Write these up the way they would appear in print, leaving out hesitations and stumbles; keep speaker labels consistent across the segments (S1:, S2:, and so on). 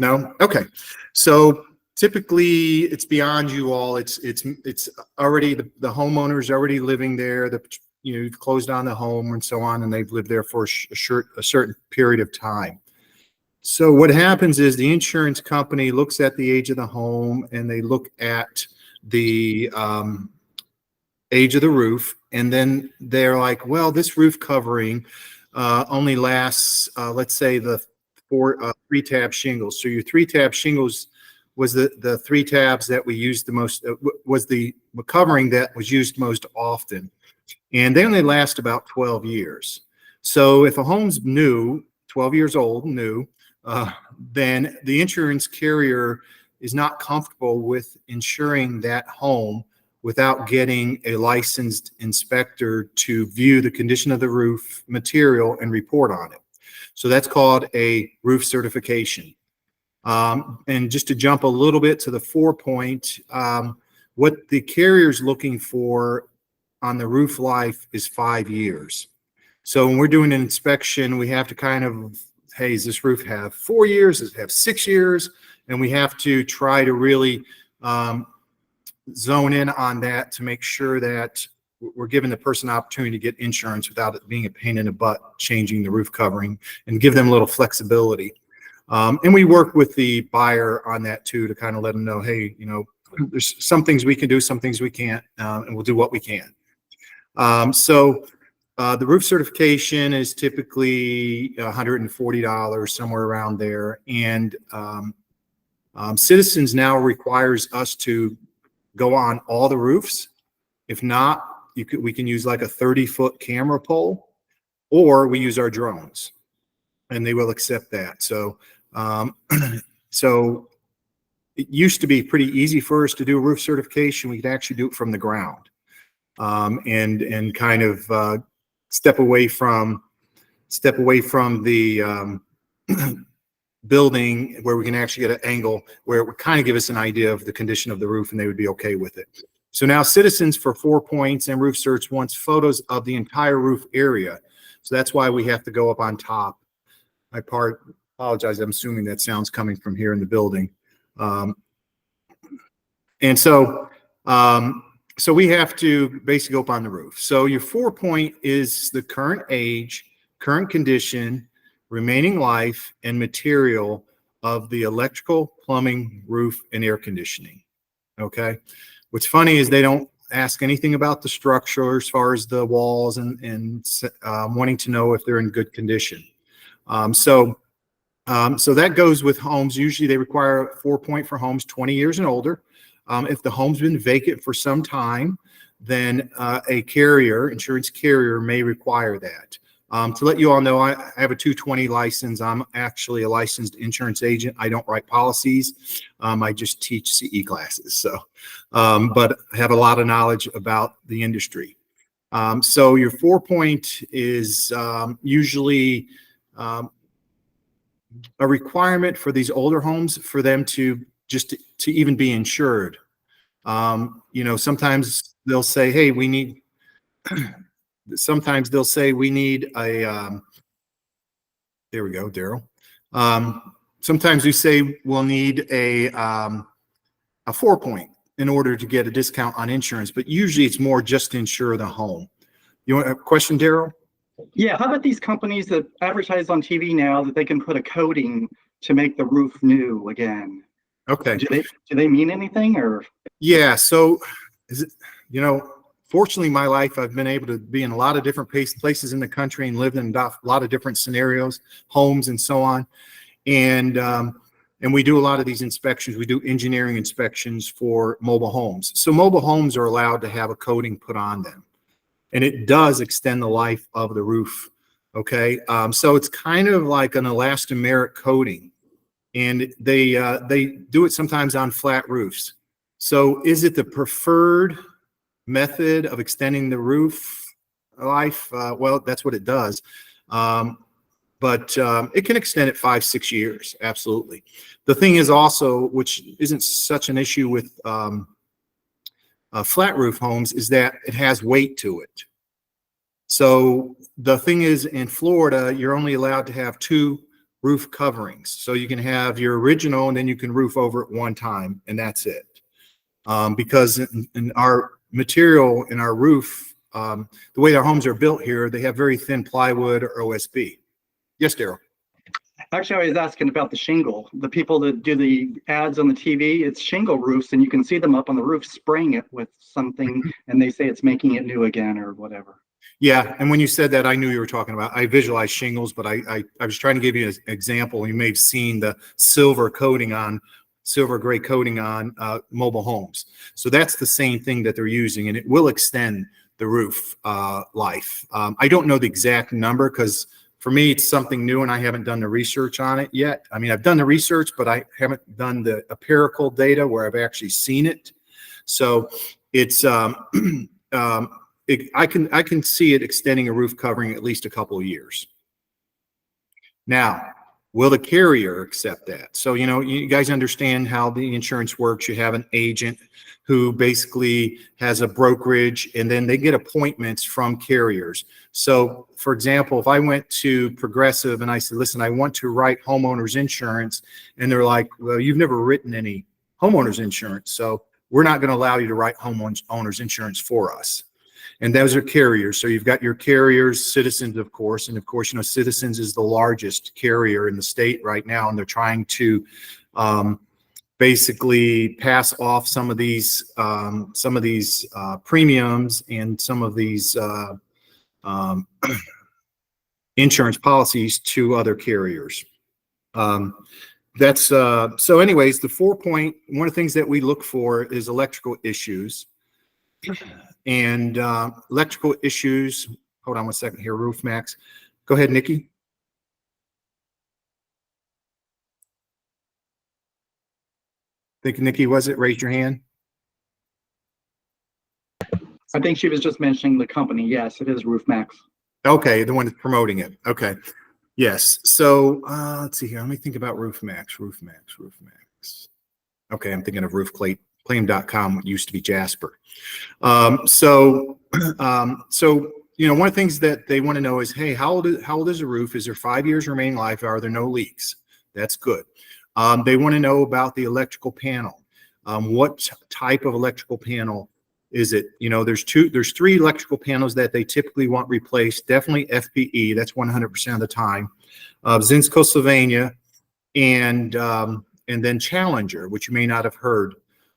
S1: No? Okay. So typically it's beyond you all. It's already the homeowner's already living there. You've closed on the home and so on, and they've lived there for a certain period of time. So what happens is the insurance company looks at the age of the home, and they look at the age of the roof, and then they're like, well, this roof covering only lasts, let's say the three tab shingles. So your three tab shingles was the three tabs that we used the most, was the covering that was used most often. And they only last about 12 years. So if a home's new, 12 years old, new, then the insurance carrier is not comfortable with insuring that home without getting a licensed inspector to view the condition of the roof material and report on it. So that's called a roof certification. And just to jump a little bit to the 4-point, what the carrier is looking for on the roof life is 5 years. So when we're doing an inspection, we have to kind of, hey, does this roof have 4 years? Does it have 6 years? And we have to try to really zone in on that to make sure that we're giving the person an opportunity to get insurance without it being a pain in the butt changing the roof covering, and give them a little flexibility. And we work with the buyer on that too, to kind of let them know, hey, there's some things we can do, some things we can't, and we'll do what we can. So the roof certification is typically $140, somewhere around there. And Citizens now requires us to go on all the roofs. If not, we can use like a 30-foot camera pole, or we use our drones, and they will accept that. So, so it used to be pretty easy for us to do a roof certification. We could actually do it from the ground, and kind of step away from the building, where we can actually get an angle where it would kind of give us an idea of the condition of the roof, and they would be okay with it. So now Citizens, for 4 points and Roof Search, wants photos of the entire roof area. So that's why we have to go up on top. I apologize. I'm assuming that sound's coming from here in the building. And so we have to basically go up on the roof. So your 4-point is the current age, current condition, remaining life, and material of the electrical, plumbing, roof, and air conditioning. Okay. What's funny is they don't ask anything about the structure as far as the walls and wanting to know if they're in good condition. So that goes with homes. Usually they require a 4-point for homes 20 years and older. If the home's been vacant for some time, then a insurance carrier may require that. To let you all know, I have a 220 license. I'm actually a licensed insurance agent. I don't write policies. I just teach CE classes. So, but I have a lot of knowledge about the industry. So your 4-point is usually a requirement for these older homes for them to even be insured. Sometimes they'll say, hey, we need sometimes they'll say we need a there we go, Daryl. Sometimes we say we'll need a 4-point in order to get a discount on insurance, but usually it's more just to insure the home. You want a question, Daryl?
S2: Yeah, how about these companies that advertise on TV now that they can put a coating to make the roof new again?
S1: Okay.
S2: Do they mean anything, or?
S1: Yeah. So, fortunately, in my life, I've been able to be in a lot of different places in the country and lived in a lot of different scenarios, homes, and so on. And we do a lot of these inspections. We do engineering inspections for mobile homes. So mobile homes are allowed to have a coating put on them, and it does extend the life of the roof. Okay. So it's kind of like an elastomeric coating, and they do it sometimes on flat roofs. So is it the preferred method of extending the roof life? Well, that's what it does. But it can extend it 5-6 years. Absolutely. The thing is also, which isn't such an issue with flat roof homes, is that it has weight to it. So the thing is, in Florida, you're only allowed to have 2 roof coverings. So you can have your original and then you can roof over it one time and that's it. Because in our material, in our roof, the way our homes are built here, they have very thin plywood or OSB. Yes, Daryl.
S2: Actually, I was asking about the shingle. The people that do the ads on the TV, it's shingle roofs, and you can see them up on the roof spraying it with something, and they say it's making it new again or whatever.
S1: Yeah, and when you said that, I knew you were talking about, I visualized shingles, but I was trying to give you an example. You may have seen the silver gray coating on mobile homes. So that's the same thing that they're using, and it will extend the roof life. I don't know the exact number because for me, it's something new and I haven't done the research on it yet. I mean, I've done the research, but I haven't done the empirical data where I've actually seen it. So it's, I can see it extending a roof covering at least a couple of years. Now, will the carrier accept that? So, you guys understand how the insurance works. You have an agent who basically has a brokerage, and then they get appointments from carriers. So, for example, if I went to Progressive and I said, listen, I want to write homeowners insurance, and they're like, well, you've never written any homeowners insurance, so we're not going to allow you to write homeowners insurance for us. And those are carriers. So you've got your carriers, Citizens, of course. And of course, Citizens is the largest carrier in the state right now. And they're trying to basically pass off some of these premiums and some of these insurance policies to other carriers. So anyways, one of the things that we look for is electrical issues. And electrical issues, hold on one second here, Roof Max. Go ahead, Nikki. Think Nikki was it? Raise your hand.
S2: I think she was just mentioning the company. Yes, it is Roof Max.
S1: Okay, the one that's promoting it. Okay. Yes. So let's see here. Let me think about Roof Max. Okay, I'm thinking of roofclaim.com, what used to be Jasper. So one of the things that they want to know is, hey, how old is a roof? Is there 5 years remaining life? Are there no leaks? That's good. They want to know about the electrical panel. What type of electrical panel is it? There's three electrical panels that they typically want replaced. Definitely FPE. That's 100% of the time. Zinsko Sylvania, and then Challenger, which you may not have heard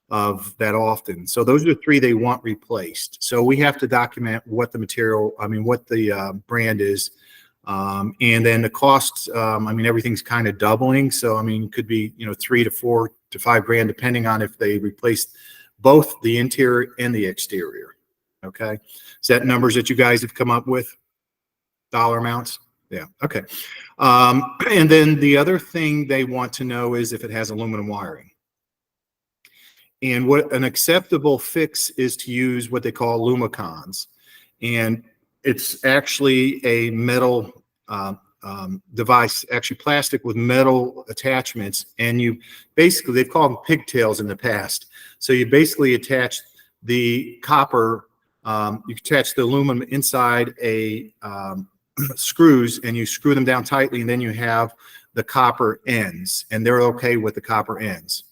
S1: of that often. So those are the three they want replaced. So we have to document what the brand is. And then the cost, everything's kind of doubling. So, it could be, $3 to $4 to $5 grand, depending on if they replace both the interior and the exterior. Okay. Is that numbers that you guys have come up with? Dollar amounts? Yeah. Okay. And then the other thing they want to know is if it has aluminum wiring. And what an acceptable fix is to use what they call Lumicons. And it's actually a metal device, actually plastic with metal attachments. And they call them pigtails in the past. So you basically attach the copper, you attach the aluminum inside a screws, and you screw them down tightly, and then you have the copper ends, and they're okay with the copper ends.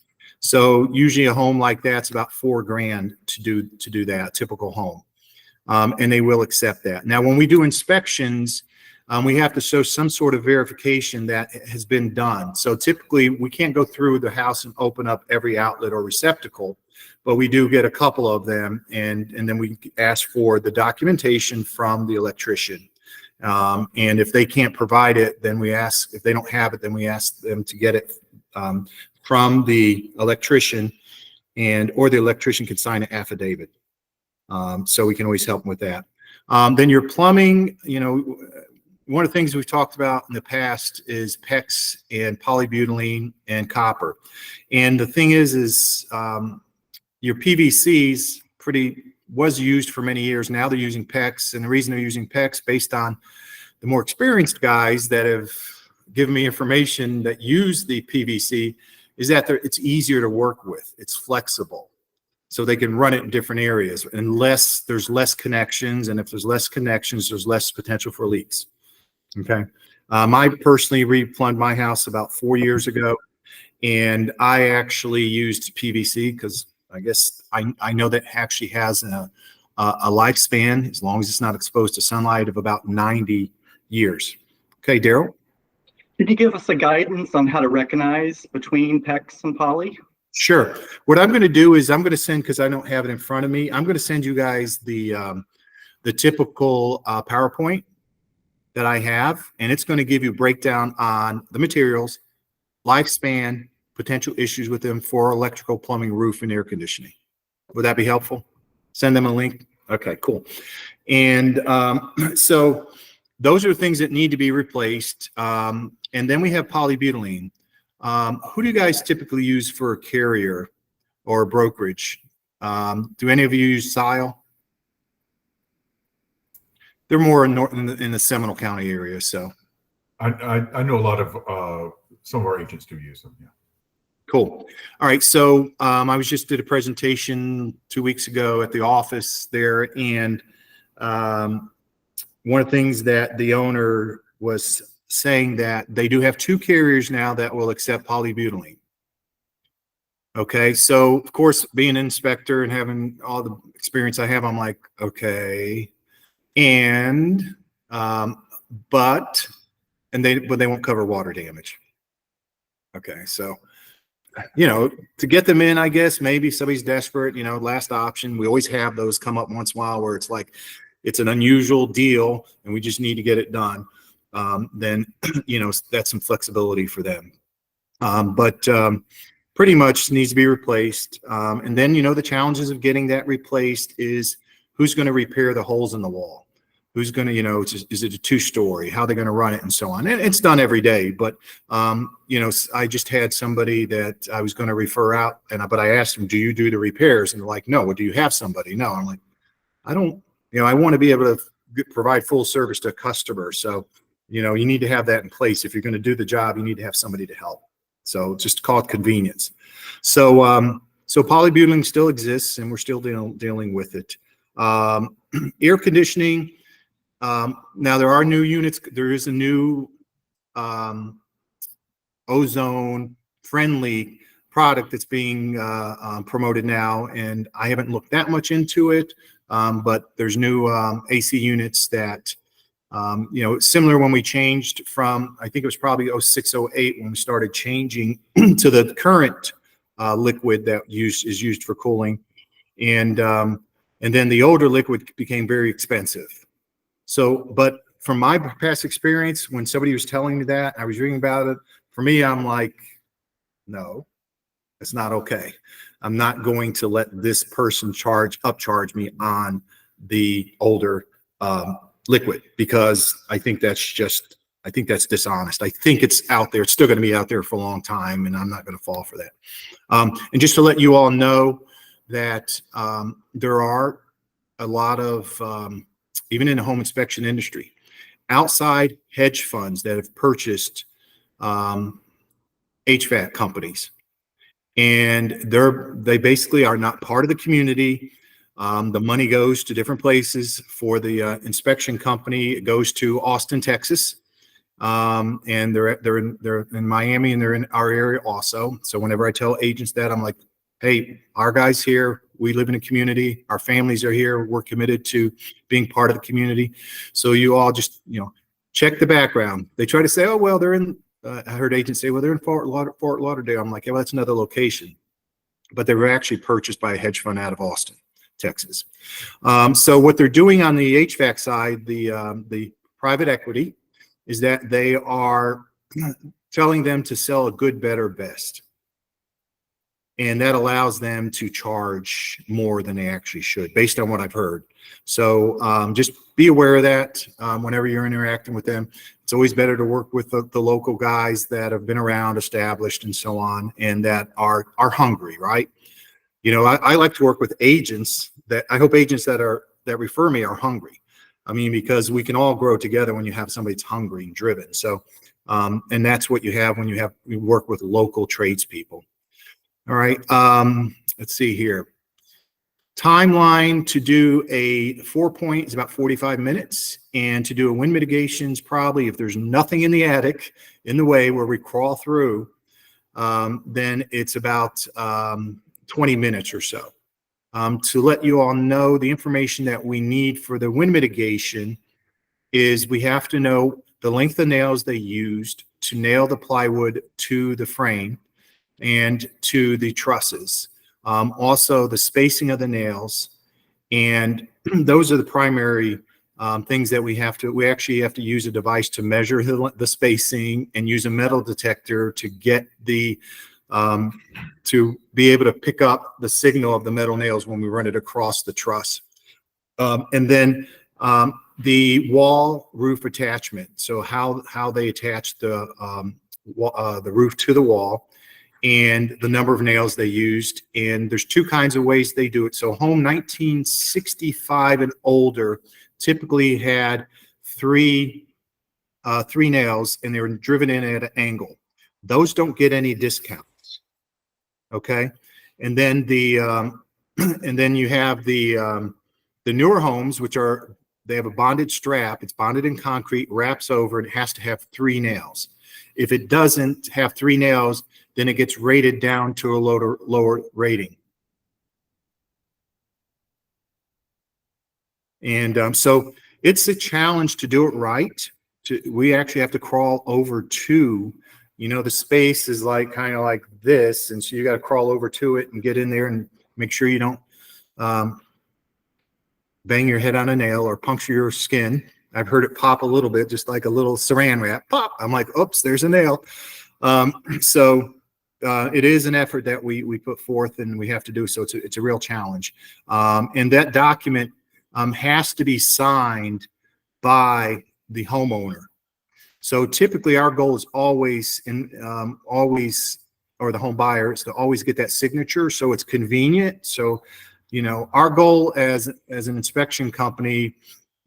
S1: So usually a home like that's about $4 grand to do that, typical home. And they will accept that. Now, when we do inspections, we have to show some sort of verification that has been done. So typically we can't go through the house and open up every outlet or receptacle, but we do get a couple of them. And then we ask for the documentation from the electrician. And if they can't provide it, then if they don't have it, then we ask them to get it from the electrician, or the electrician can sign an affidavit. So we can always help them with that. Then your plumbing, one of the things we've talked about in the past is PEX and polybutylene and copper. And the thing is your PVCs was used for many years. Now they're using PEX, and the reason they're using PEX, based on the more experienced guys that have given me information that use the PVC, is that it's easier to work with. It's flexible. So they can run it in different areas unless there's less connections. And if there's less connections, there's less potential for leaks. Okay. I personally replumbed my house about 4 years ago, and I actually used PVC because I guess I know that actually has a lifespan, as long as it's not exposed to sunlight, of about 90 years. Okay, Daryl?
S2: Could you give us a guidance on how to recognize between PEX and poly?
S1: Sure. What I'm going to do is I'm going to send, because I don't have it in front of me, I'm going to send you guys the typical PowerPoint that I have, and it's going to give you a breakdown on the materials, lifespan, potential issues with them for electrical, plumbing, roof, and air conditioning. Would that be helpful? Send them a link. Okay, cool. And so those are things that need to be replaced. And then we have polybutylene. Who do you guys typically use for a carrier or a brokerage? Do any of you use SILE? They're more in the Seminole County area, so.
S3: I know a lot of some of our agents do use them. Yeah.
S1: Cool. All right. So I was just did a presentation 2 weeks ago at the office there, and one of the things that the owner was saying that they do have 2 carriers now that will accept polybutylene. Okay. So of course, being an inspector and having all the experience I have, I'm like, okay. And but they won't cover water damage. Okay. So, to get them in, I guess maybe somebody's desperate, last option. We always have those come up once in a while where it's like, it's an unusual deal and we just need to get it done. Then, that's some flexibility for them. But pretty much needs to be replaced. And then, the challenges of getting that replaced is who's going to repair the holes in the wall? Who's going to, is it a 2-story? How they're going to run it and so on. And it's done every day. But, I just had somebody that I was going to refer out, but I asked them, do you do the repairs? And they're like, no. Well, do you have somebody? No. I'm like, I don't, I want to be able to provide full service to a customer. So, you need to have that in place. If you're going to do the job, you need to have somebody to help. So just call it convenience. So, so polybutylene still exists and we're still dealing with it. Air conditioning. Now there are new units. There is a new ozone friendly product that's being promoted now, and I haven't looked that much into it, but there's new AC units that similar when we changed from, I think it was probably 06, 08 when we started changing to the current liquid that is used for cooling, and then the older liquid became very expensive. So, but from my past experience, when somebody was telling me that, I was reading about it, for me, I'm like, no, it's not okay. I'm not going to let this person upcharge me on the older liquid, because I think that's dishonest. I think it's out there. It's still going to be out there for a long time, and I'm not going to fall for that. And just to let you all know that there are a lot of, even in the home inspection industry, outside hedge funds that have purchased HVAC companies, and they basically are not part of the community. The money goes to different places. For the inspection company, it goes to Austin, Texas, and they're in Miami, and they're in our area also. So whenever I tell agents that, I'm like, hey, our guys here, we live in a community. Our families are here. We're committed to being part of the community. So you all just, check the background. They try to say, oh, well, they're in, I heard agents say, well, they're in Fort Lauderdale. I'm like, yeah, well, that's another location. But they were actually purchased by a hedge fund out of Austin, Texas. So what they're doing on the HVAC side, the private equity, is that they are telling them to sell a good, better, best. And that allows them to charge more than they actually should, based on what I've heard. So just be aware of that whenever you're interacting with them. It's always better to work with the local guys that have been around, established, and so on, and that are hungry, right? I like to work with agents that I hope agents that refer me are hungry. I mean, because we can all grow together when you have somebody that's hungry and driven. So, and that's what you have when you work with local tradespeople. All right. Let's see here. Timeline to do a 4-point is about 45 minutes. And to do a wind mitigation is probably, if there's nothing in the attic in the way where we crawl through, then it's about 20 minutes or so. To let you all know, the information that we need for the wind mitigation is we have to know the length of nails they used to nail the plywood to the frame and to the trusses. Also the spacing of the nails. And those are the primary things that we actually have to use a device to measure the spacing and use a metal detector to get to be able to pick up the signal of the metal nails when we run it across the truss. And then the wall roof attachment. So how they attach the roof to the wall, and the number of nails they used. And there's two kinds of ways they do it. So home 1965 and older typically had three nails, and they were driven in at an angle. Those don't get any discounts. Okay. And then and then you have the newer homes, which they have a bonded strap. It's bonded in concrete, wraps over, and it has to have 3 nails. If it doesn't have 3 nails, then it gets rated down to a lower rating. And so it's a challenge to do it right. We actually have to crawl over to, the space is kind of like this. And so you got to crawl over to it and get in there and make sure you don't bang your head on a nail or puncture your skin. I've heard it pop a little bit, just like a little saran wrap. Pop. I'm like, oops, there's a nail. So it is an effort that we put forth, and we have to do. So it's a real challenge. And that document has to be signed by the homeowner. So typically our goal is always, or the home buyer, is to always get that signature so it's convenient. So, our goal as an inspection company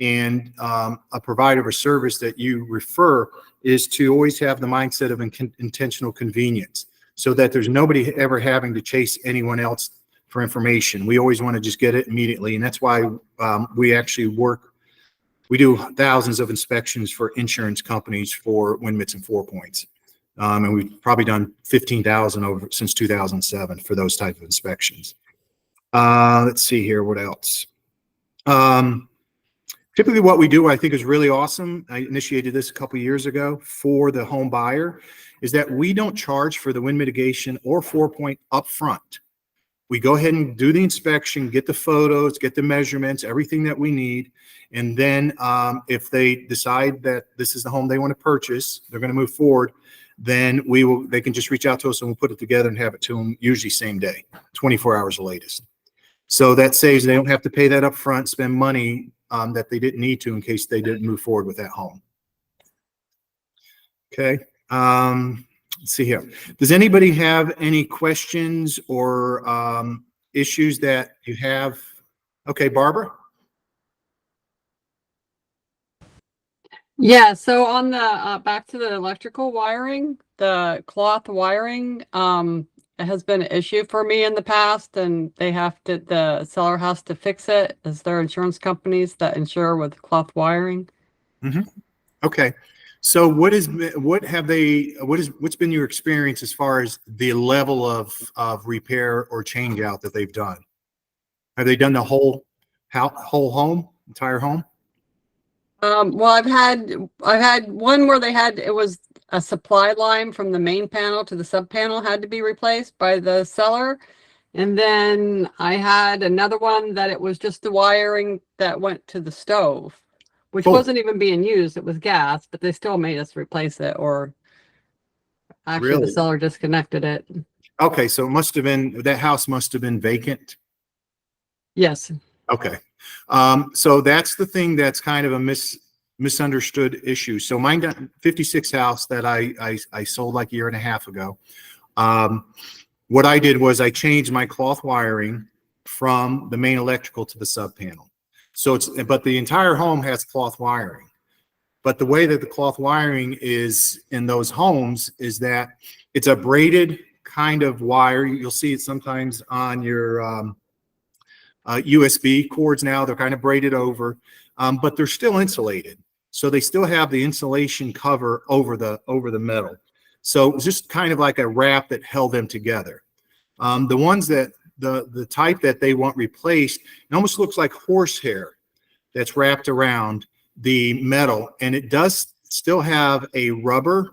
S1: and a provider of a service that you refer is to always have the mindset of intentional convenience, so that there's nobody ever having to chase anyone else for information. We always want to just get it immediately. And that's why we do thousands of inspections for insurance companies for wind mits and 4-points. And we've probably done 15,000 since 2007 for those type of inspections. Let's see here, what else? Typically what we do, I think, is really awesome. I initiated this a couple years ago for the home buyer, is that we don't charge for the wind mitigation or 4-point up front. We go ahead and do the inspection, get the photos, get the measurements, everything that we need. And then if they decide that this is the home they want to purchase, they're going to move forward, then they can just reach out to us and we'll put it together and have it to them usually same day, 24 hours the latest. So that saves, they don't have to pay that up front, spend money that they didn't need to in case they didn't move forward with that home. Okay. Let's see here. Does anybody have any questions or issues that you have? Okay, Barbara?
S4: Yeah, so on the back to the electrical wiring, the cloth wiring has been an issue for me in the past, and the seller has to fix it, as there are insurance companies that insure with cloth wiring.
S1: Mm-hmm. Okay. So what's been your experience as far as the level of repair or change out that they've done? Have they done the whole home, entire home?
S4: Well, I've had one where it was a supply line from the main panel to the sub panel had to be replaced by the seller. And then I had another one that it was just the wiring that went to the stove, which wasn't even being used. It was gas, but they still made us replace it, or actually
S1: Really?
S4: the seller disconnected it.
S1: Okay. So that house must have been vacant.
S4: Yes.
S1: Okay. So that's the thing that's kind of a misunderstood issue. So mine, 56 house that I sold like a year and a half ago. What I did was I changed my cloth wiring from the main electrical to the sub panel. But the entire home has cloth wiring. But the way that the cloth wiring is in those homes is that it's a braided kind of wire. You'll see it sometimes on your USB cords now. They're kind of braided over, but they're still insulated. So they still have the insulation cover over the metal. So it was just kind of like a wrap that held them together. The ones that the type that they want replaced, it almost looks like horsehair that's wrapped around the metal, and it does still have a rubber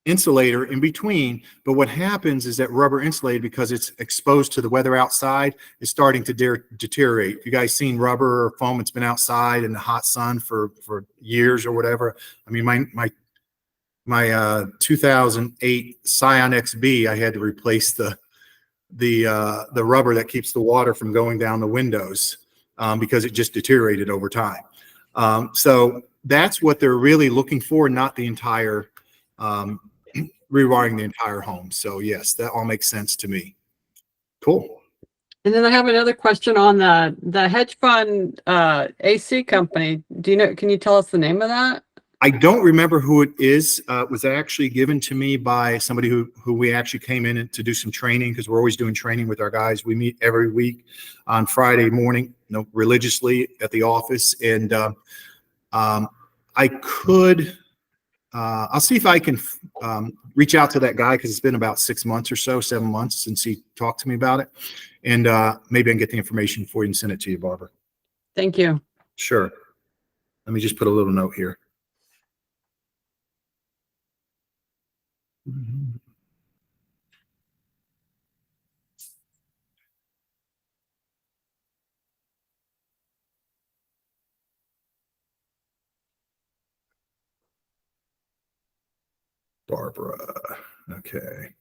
S1: insulator in between. But what happens is that rubber insulated, because it's exposed to the weather outside, is starting to deteriorate. You guys seen rubber or foam? It's been outside in the hot sun for years or whatever. I mean, my 2008 Scion XB, I had to replace the rubber that keeps the water from going down the windows because it just deteriorated over time. So that's what they're really looking for, not the entire rewiring the entire home. So yes, that all makes sense to me. Cool.
S4: And then I have another question on the hedge fund AC company. Do you know, can you tell us the name of that?
S1: I don't remember who it is. It was actually given to me by somebody who we actually came in to do some training, because we're always doing training with our guys. We meet every week on Friday morning, religiously at the office. And I'll see if I can reach out to that guy, because it's been about 6 months or so, 7 months since he talked to me about it. And maybe I can get the information for you and send it to you, Barbara.
S4: Thank you.
S1: Sure. Let me just put a little note here. Barbara. Okay.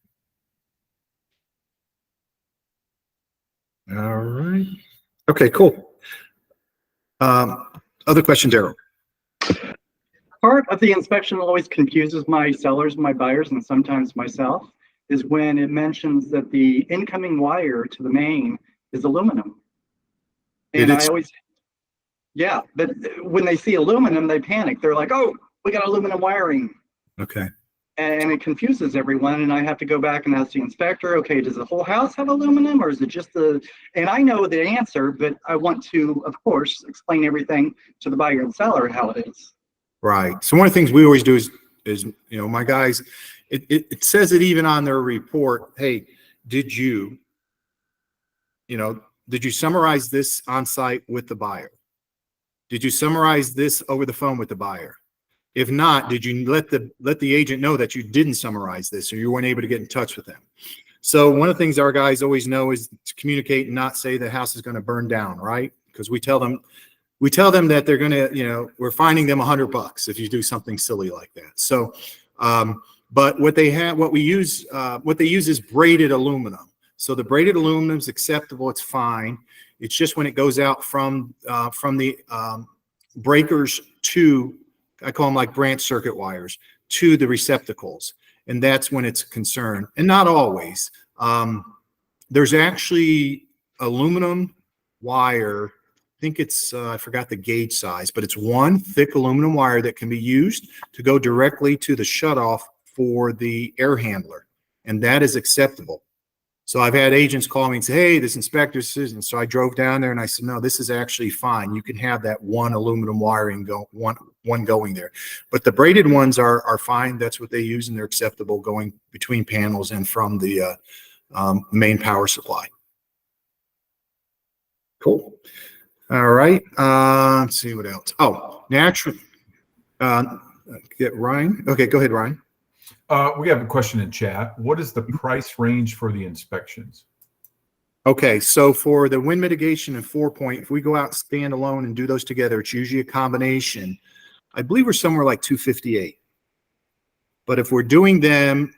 S1: All right. Okay, cool. Other questions, Errol?
S2: Part of the inspection always confuses my sellers, my buyers, and sometimes myself, is when it mentions that the incoming wire to the main is aluminum. And I always, yeah, but when they see aluminum, they panic. They're like, oh, we got aluminum wiring.
S1: Okay.
S2: And it confuses everyone. And I have to go back and ask the inspector, okay, does the whole house have aluminum, or is it just and I know the answer, but I want to, of course, explain everything to the buyer and seller how it is. Right.
S1: So one of the things we always do is my guys, it says it even on their report. Hey, did you summarize this on site with the buyer? Did you summarize this over the phone with the buyer? If not, did you let the agent know that you didn't summarize this, or you weren't able to get in touch with them? So one of the things our guys always know is to communicate and not say the house is going to burn down, right? Because we tell them that they're going to, we're finding them $100 if you do something silly like that. So, but what they use is braided aluminum. So the braided aluminum is acceptable. It's fine. It's just when it goes out from the breakers to, I call them like branch circuit wires, to the receptacles. And that's when it's a concern. And not always. There's actually aluminum wire. I think it's, I forgot the gauge size, but it's one thick aluminum wire that can be used to go directly to the shutoff for the air handler. And that is acceptable. So I've had agents call me and say, hey, this inspector says, and so I drove down there and I said, no, this is actually fine. You can have that one aluminum wiring one going there. But the braided ones are fine. That's what they use, and they're acceptable going between panels and from the main power supply. Cool. All right. Let's see what else. Oh, natural. Get Ryan. Okay, go ahead, Ryan.
S3: We have a question in chat. What is the price range for the inspections?
S1: Okay, so for the wind mitigation and 4-point, if we go out standalone and do those together, it's usually a combination. I believe we're somewhere like 258. But if we're doing them,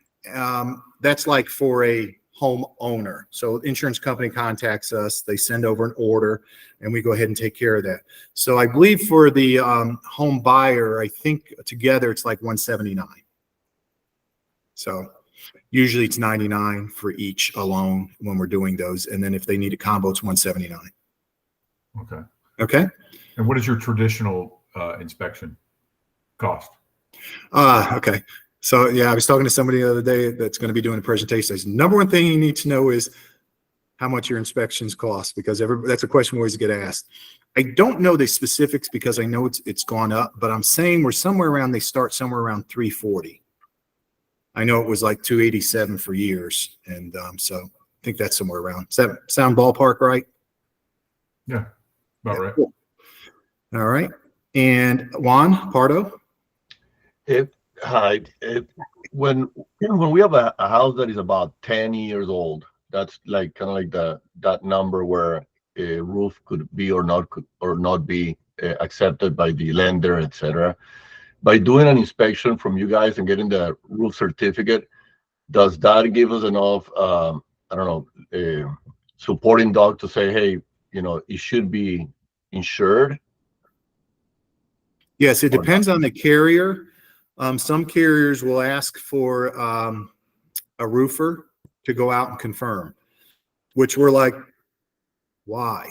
S1: that's like for a homeowner. So insurance company contacts us, they send over an order, and we go ahead and take care of that. So I believe for the home buyer, I think together it's like 179. So usually it's 99 for each alone when we're doing those. And then if they need a combo, it's 179.
S3: Okay.
S1: Okay.
S3: And what is your traditional inspection cost?
S1: Okay. So yeah, I was talking to somebody the other day that's going to be doing a presentation. I said, number one thing you need to know is how much your inspections cost, because that's a question we always get asked. I don't know the specifics because I know it's gone up, but I'm saying they start somewhere around 340. I know it was like 287 for years. And so I think that's somewhere around. Does that sound ballpark right?
S3: Yeah, about right.
S1: Cool. All right. And Juan Pardo?
S5: Hi. When we have a house that is about 10 years old, that's like kind of like that number where a roof could be or not be accepted by the lender, etc. By doing an inspection from you guys and getting the roof certificate, does that give us enough, I don't know, supporting dog to say, hey, it should be insured?
S1: Yes, it depends on the carrier. Some carriers will ask for a roofer to go out and confirm, which we're like, why?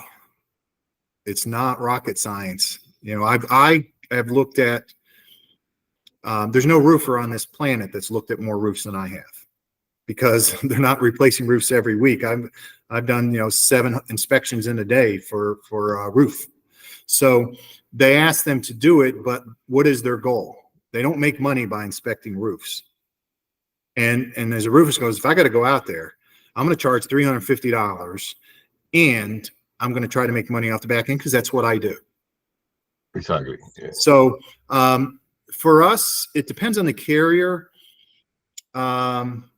S1: It's not rocket science. I have looked at, there's no roofer on this planet that's looked at more roofs than I have, because they're not replacing roofs every week. I've done 7 inspections in a day for a roof. So they ask them to do it, but what is their goal? They don't make money by inspecting roofs. And as a roofer goes, if I got to go out there, I'm going to charge $350 and I'm going to try to make money off the back end, because that's what I do.
S5: Exactly. Yeah.
S1: So for us, it depends on the carrier. I'm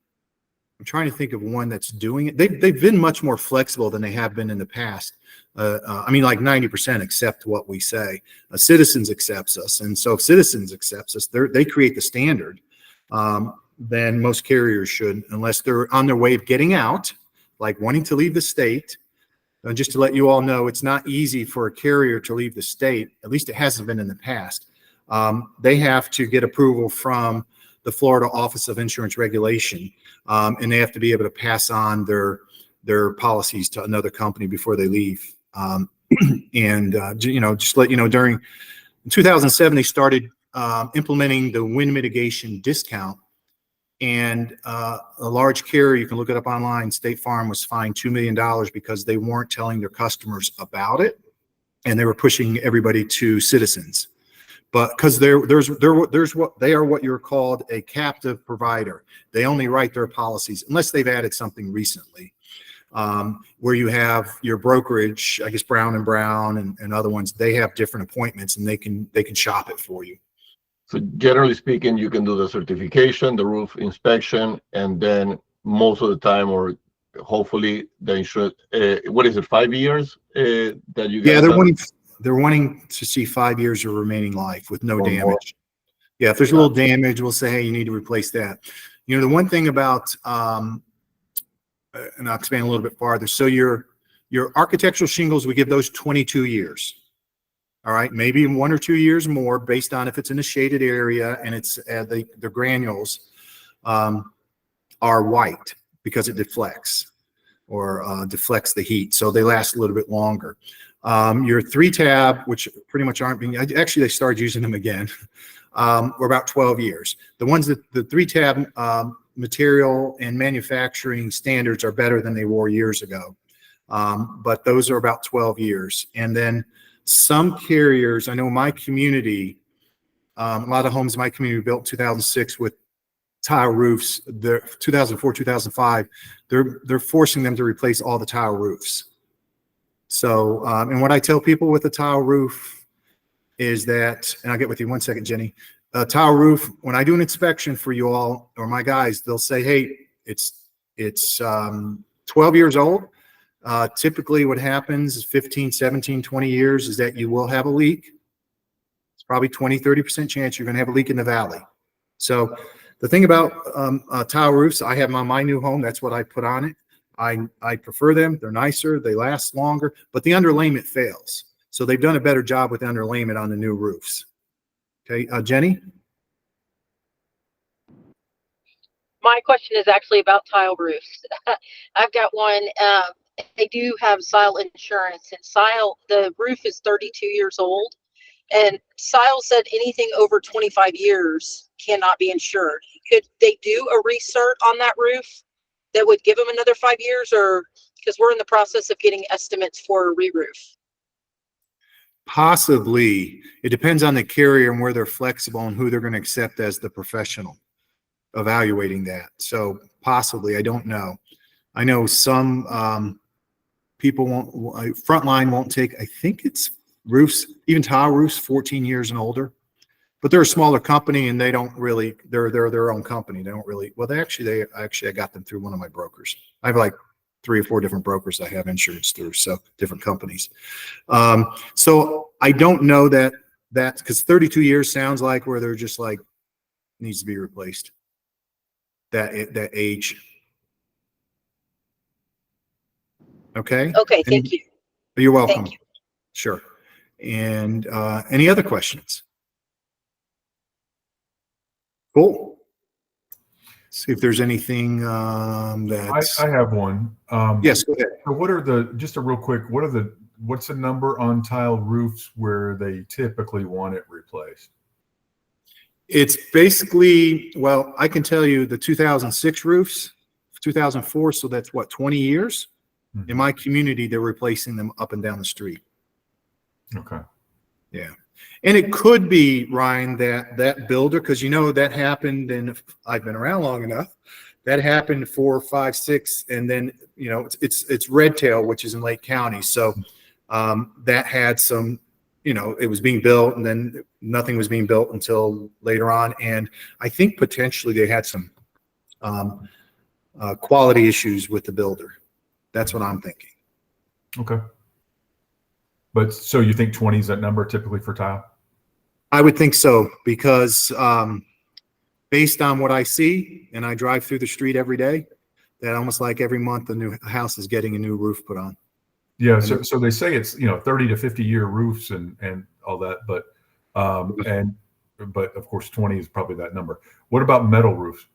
S1: trying to think of one that's doing it. They've been much more flexible than they have been in the past. I mean, like 90% accept what we say. Citizens accepts us. And so if Citizens accepts us, they create the standard. Then most carriers should, unless they're on their way of getting out, like wanting to leave the state. And just to let you all know, it's not easy for a carrier to leave the state. At least it hasn't been in the past. They have to get approval from the Florida Office of Insurance Regulation, and they have to be able to pass on their policies to another company before they leave. Just let you know, during 2007, they started implementing the wind mitigation discount. And a large carrier, you can look it up online, State Farm was fined $2 million because they weren't telling their customers about it, and they were pushing everybody to Citizens. But because they are what you're called a captive provider. They only write their policies unless they've added something recently, where you have your brokerage, I guess Brown and Brown and other ones. They have different appointments, and they can shop it for you.
S5: So generally speaking, you can do the certification, the roof inspection, and then most of the time, or hopefully, the insurance. What is it? 5 years that you guys?
S1: Yeah, they're wanting to see 5 years of remaining life with no damage. More. Yeah, if there's a little damage, we'll say, hey, you need to replace that. The one thing about, and I'll expand a little bit farther. So your architectural shingles, we give those 22 years. All right, maybe 1 or 2 years more based on if it's in a shaded area and it's the granules are white because it deflects or deflects the heat. So they last a little bit longer. Your 3-tab, which pretty much aren't being, actually they started using them again, were about 12 years. The ones that the 3-tab material and manufacturing standards are better than they were years ago. But those are about 12 years. And then some carriers, I know my community, a lot of homes in my community built in 2006 with tile roofs. They're 2004, 2005. They're forcing them to replace all the tile roofs. So, and what I tell people with a tile roof is that, and I'll get with you 1 second, Jenny. A tile roof, when I do an inspection for you all or my guys, they'll say, hey, it's 12 years old. Typically what happens is 15, 17, 20 years is that you will have a leak. It's probably 20, 30% chance you're going to have a leak in the valley. So the thing about tile roofs, I have them on my new home. That's what I put on it. I prefer them. They're nicer. They last longer, but the underlayment fails. So they've done a better job with underlayment on the new roofs. Okay, Jenny?
S6: My question is actually about tile roofs. I've got one. They do have Sile insurance, and Sile, the roof is 32 years old, and Sile said anything over 25 years cannot be insured. Could they do a recert on that roof that would give them another 5 years, or Because we're in the process of getting estimates for a re-roof.
S1: Possibly. It depends on the carrier and where they're flexible and who they're going to accept as the professional evaluating that. So possibly, I don't know. I know some people won't, Frontline won't take, I think it's roofs, even tile roofs, 14 years and older. But they're a smaller company and they don't really, they're their own company. They don't really, well, I got them through one of my brokers. I have like 3 or 4 different brokers I have insurance through, so different companies. So I don't know that's because 32 years sounds like where they're just like, needs to be replaced. That age. Okay.
S6: Okay, thank you.
S1: You're welcome.
S6: Thank you.
S1: Sure. And any other questions? Cool. See if there's anything that's.
S3: I have one.
S1: Yes, go ahead.
S3: So what are just a real quick, what's the number on tile roofs where they typically want it replaced?
S1: It's basically, well, I can tell you the 2006 roofs, 2004, so that's what, 20 years?
S3: Mhm.
S1: In my community, they're replacing them up and down the street.
S3: Okay.
S1: Yeah. And it could be, Ryan, that builder, because that happened, and I've been around long enough, that happened 4, 5, 6, and then, it's Red Tail, which is in Lake County. So that had some, it was being built and then nothing was being built until later on. And I think potentially they had some quality issues with the builder. That's what I'm thinking.
S3: Okay. But so you think 20 is that number typically for tile?
S1: I would think so, because based on what I see, and I drive through the street every day, that almost like every month a new house is getting a new roof put on.
S3: Yeah. So they say it's 30 to 50-year roofs and all that, but but of course 20 is probably that number. What about metal roofs?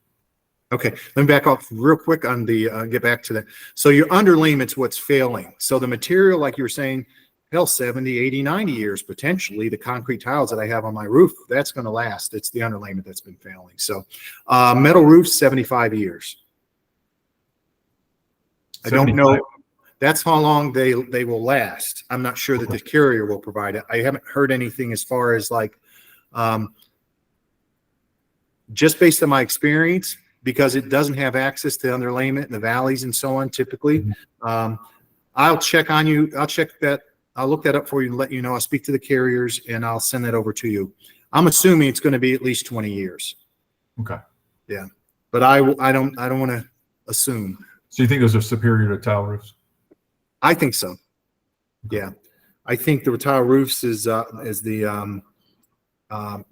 S1: Okay, let me back off real quick on the get back to that. So your underlayment's what's failing. So the material, like you were saying, hell, 70, 80, 90 years potentially. The concrete tiles that I have on my roof, that's going to last. It's the underlayment that's been failing. So metal roofs, 75 years. I don't know. That's how long they will last. I'm not sure that the carrier will provide it. I haven't heard anything as far as like, just based on my experience, because it doesn't have access to underlayment in the valleys and so on, typically. I'll check on you. I'll check that. I'll look that up for you and let you know. I'll speak to the carriers and I'll send that over to you. I'm assuming it's going to be at least 20 years.
S3: Okay.
S1: Yeah. But I don't want to assume.
S3: So you think those are superior to tile roofs?
S1: I think so. Yeah. I think the tile roofs is the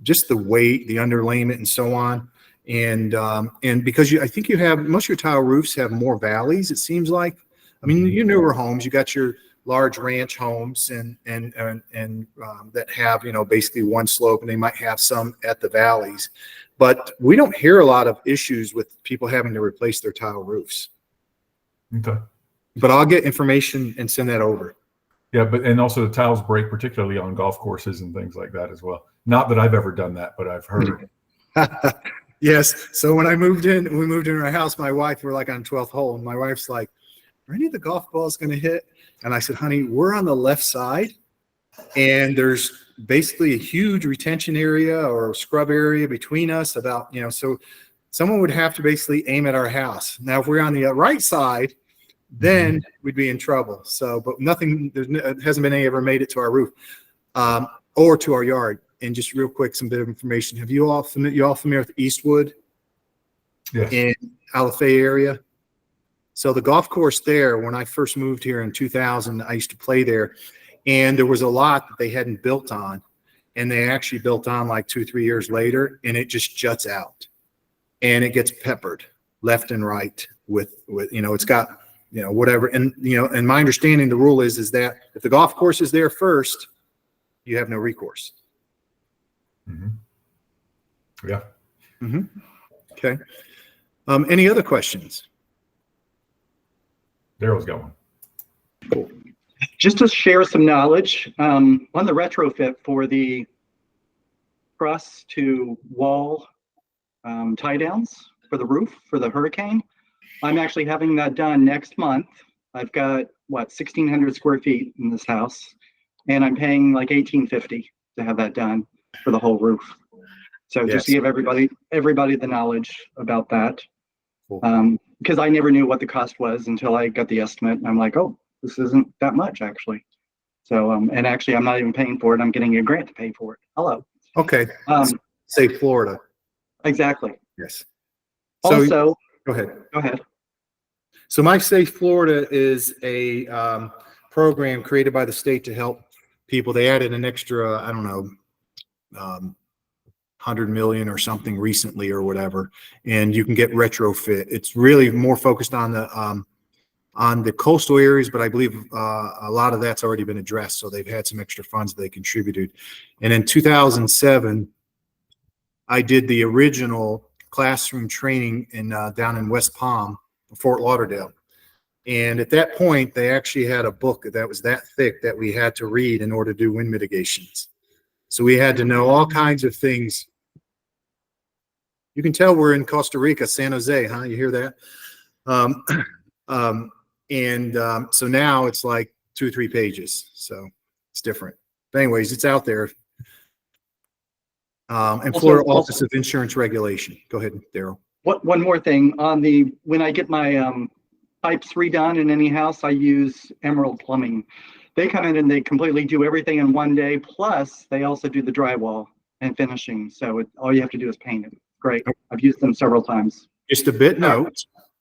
S1: just the weight, the underlayment and so on. And because I think you have, most of your tile roofs have more valleys, it seems like. I mean, your newer homes, you got your large ranch homes and that have, basically one slope, and they might have some at the valleys. But we don't hear a lot of issues with people having to replace their tile roofs.
S3: Okay.
S1: But I'll get information and send that over.
S3: Yeah, and also the tiles break, particularly on golf courses and things like that as well. Not that I've ever done that, but I've heard.
S1: Yes. So when we moved into our house, my wife, we're like on 12th hole, and my wife's like, are any of the golf balls going to hit? And I said, honey, we're on the left side, and there's basically a huge retention area or scrub area between us about, so someone would have to basically aim at our house. Now, if we're on the right side, then we'd be in trouble. So, but it hasn't been any ever made it to our roof or to our yard. And just real quick, some bit of information. Have you all familiar with Eastwood?
S3: Yes.
S1: In Alafay area? So the golf course there, when I first moved here in 2000, I used to play there, and there was a lot that they hadn't built on, and they actually built on like 2-3 years later, and it just juts out, and it gets peppered left and right with it's got, whatever. And, and my understanding, the rule is that if the golf course is there first, you have no recourse.
S3: Yeah.
S1: Okay. Any other questions?
S3: Daryl's got one.
S1: Cool.
S2: Just to share some knowledge on the retrofit for the truss to wall tie downs for the roof for the hurricane. I'm actually having that done next month I've got what 1,600 square feet in this house, and I'm paying like 1,850 to have that done for the whole roof. So just to
S1: Yes.
S2: give everybody the knowledge about that,
S1: Cool.
S2: because I never knew what the cost was until I got the estimate, and I'm like, oh, this isn't that much actually. So and actually, I'm not even paying for it. I'm getting a grant to pay for it. Hello.
S1: Okay.
S2: Um,
S1: Say Florida.
S2: exactly.
S1: Yes. So
S2: Also,
S1: go ahead.
S2: go ahead.
S1: So My Safe Florida is a program created by the state to help people. They added an extra, I don't know, 100 million or something recently or whatever, and you can get retrofit. It's really more focused on the coastal areas, but I believe a lot of that's already been addressed. So they've had some extra funds they contributed. And in 2007, I did the original classroom training in down in West Palm, Fort Lauderdale. And at that point, they actually had a book that was that thick that we had to read in order to do wind mitigations. So we had to know all kinds of things. You can tell we're in Costa Rica, San Jose, huh? You hear that? So now it's like 2 or 3 pages. So it's different. But anyways, it's out there. And Florida Office of Insurance Regulation. Go ahead, Daryl.
S2: One more thing on when I get my pipes redone in any house, I use Emerald Plumbing. They come in and they completely do everything in one day. Plus, they also do the drywall and finishing. So all you have to do is paint it. Great. I've used them several times.
S1: Just a bit note.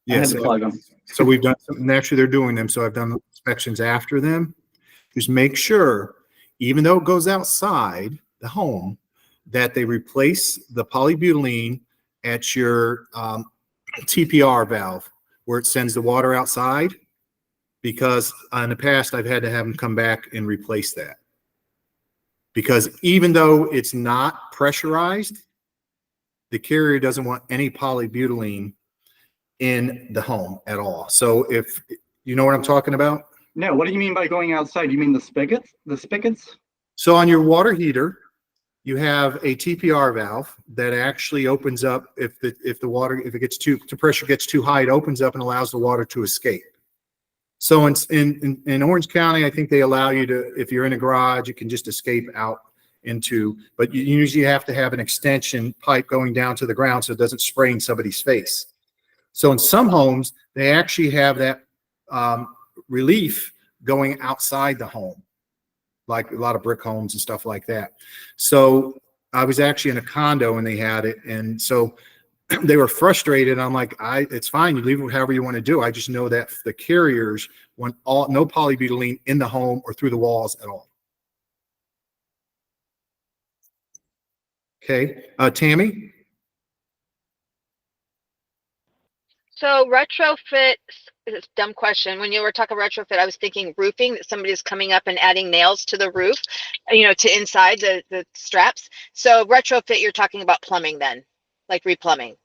S2: I had
S1: Yes.
S2: to plug them.
S1: So we've done something. Actually, they're doing them. So I've done inspections after them. Just make sure, even though it goes outside the home, that they replace the polybutylene at your TPR valve where it sends the water outside, because in the past I've had to have them come back and replace that. Because even though it's not pressurized, the carrier doesn't want any polybutylene in the home at all. So if you know what I'm talking about?
S2: No, what do you mean by going outside? You mean the spigots? The spigots?
S1: So on your water heater, you have a TPR valve that actually opens up if it gets the pressure gets too high, it opens up and allows the water to escape. So in Orange County, I think they allow you to, if you're in a garage, you can just escape out into, but you usually have to have an extension pipe going down to the ground so it doesn't spray in somebody's face. So in some homes, they actually have that relief going outside the home, like a lot of brick homes and stuff like that. So I was actually in a condo and they had it. And so they were frustrated. I'm like, it's fine. You leave it however you want to do. I just know that the carriers want no polybutylene in the home or through the walls at all. Okay. Tammy?
S7: So retrofit is a dumb question. When you were talking retrofit, I was thinking roofing, that somebody's coming up and adding nails to the roof, to inside the straps. So retrofit, you're talking about plumbing then, like replumbing.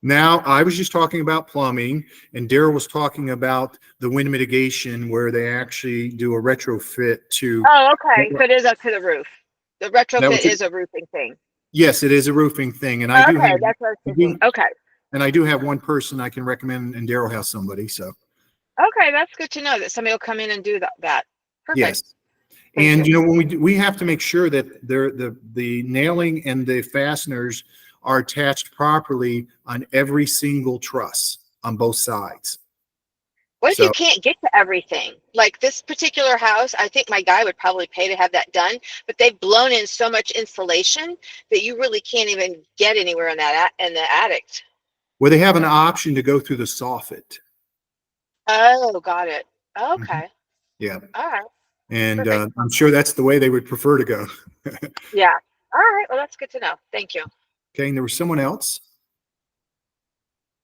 S1: Now, I was just talking about plumbing, and Daryl was talking about the wind mitigation where they actually do a retrofit to.
S7: Oh, okay. So it is up to the roof. The retrofit is a roofing thing.
S1: Yes, it is a roofing thing, and I do have.
S7: That's what I was thinking. Okay.
S1: And I do have one person I can recommend, and Daryl has somebody. So.
S7: Okay, that's good to know that somebody will come in and do that. Perfect.
S1: Yes. And when we have to make sure that the nailing and the fasteners are attached properly on every single truss on both sides.
S7: What if you can't get to everything? Like this particular house, I think my guy would probably pay to have that done, but they've blown in so much insulation that you really can't even get anywhere in the attic.
S1: Well, they have an option to go through the soffit.
S7: Oh, got it. Okay.
S1: Mm-hmm. Yeah.
S7: All right.
S1: And I'm sure that's the way they would prefer to go.
S7: Yeah. All right. Well, that's good to know. Thank you.
S1: Okay. And there was someone else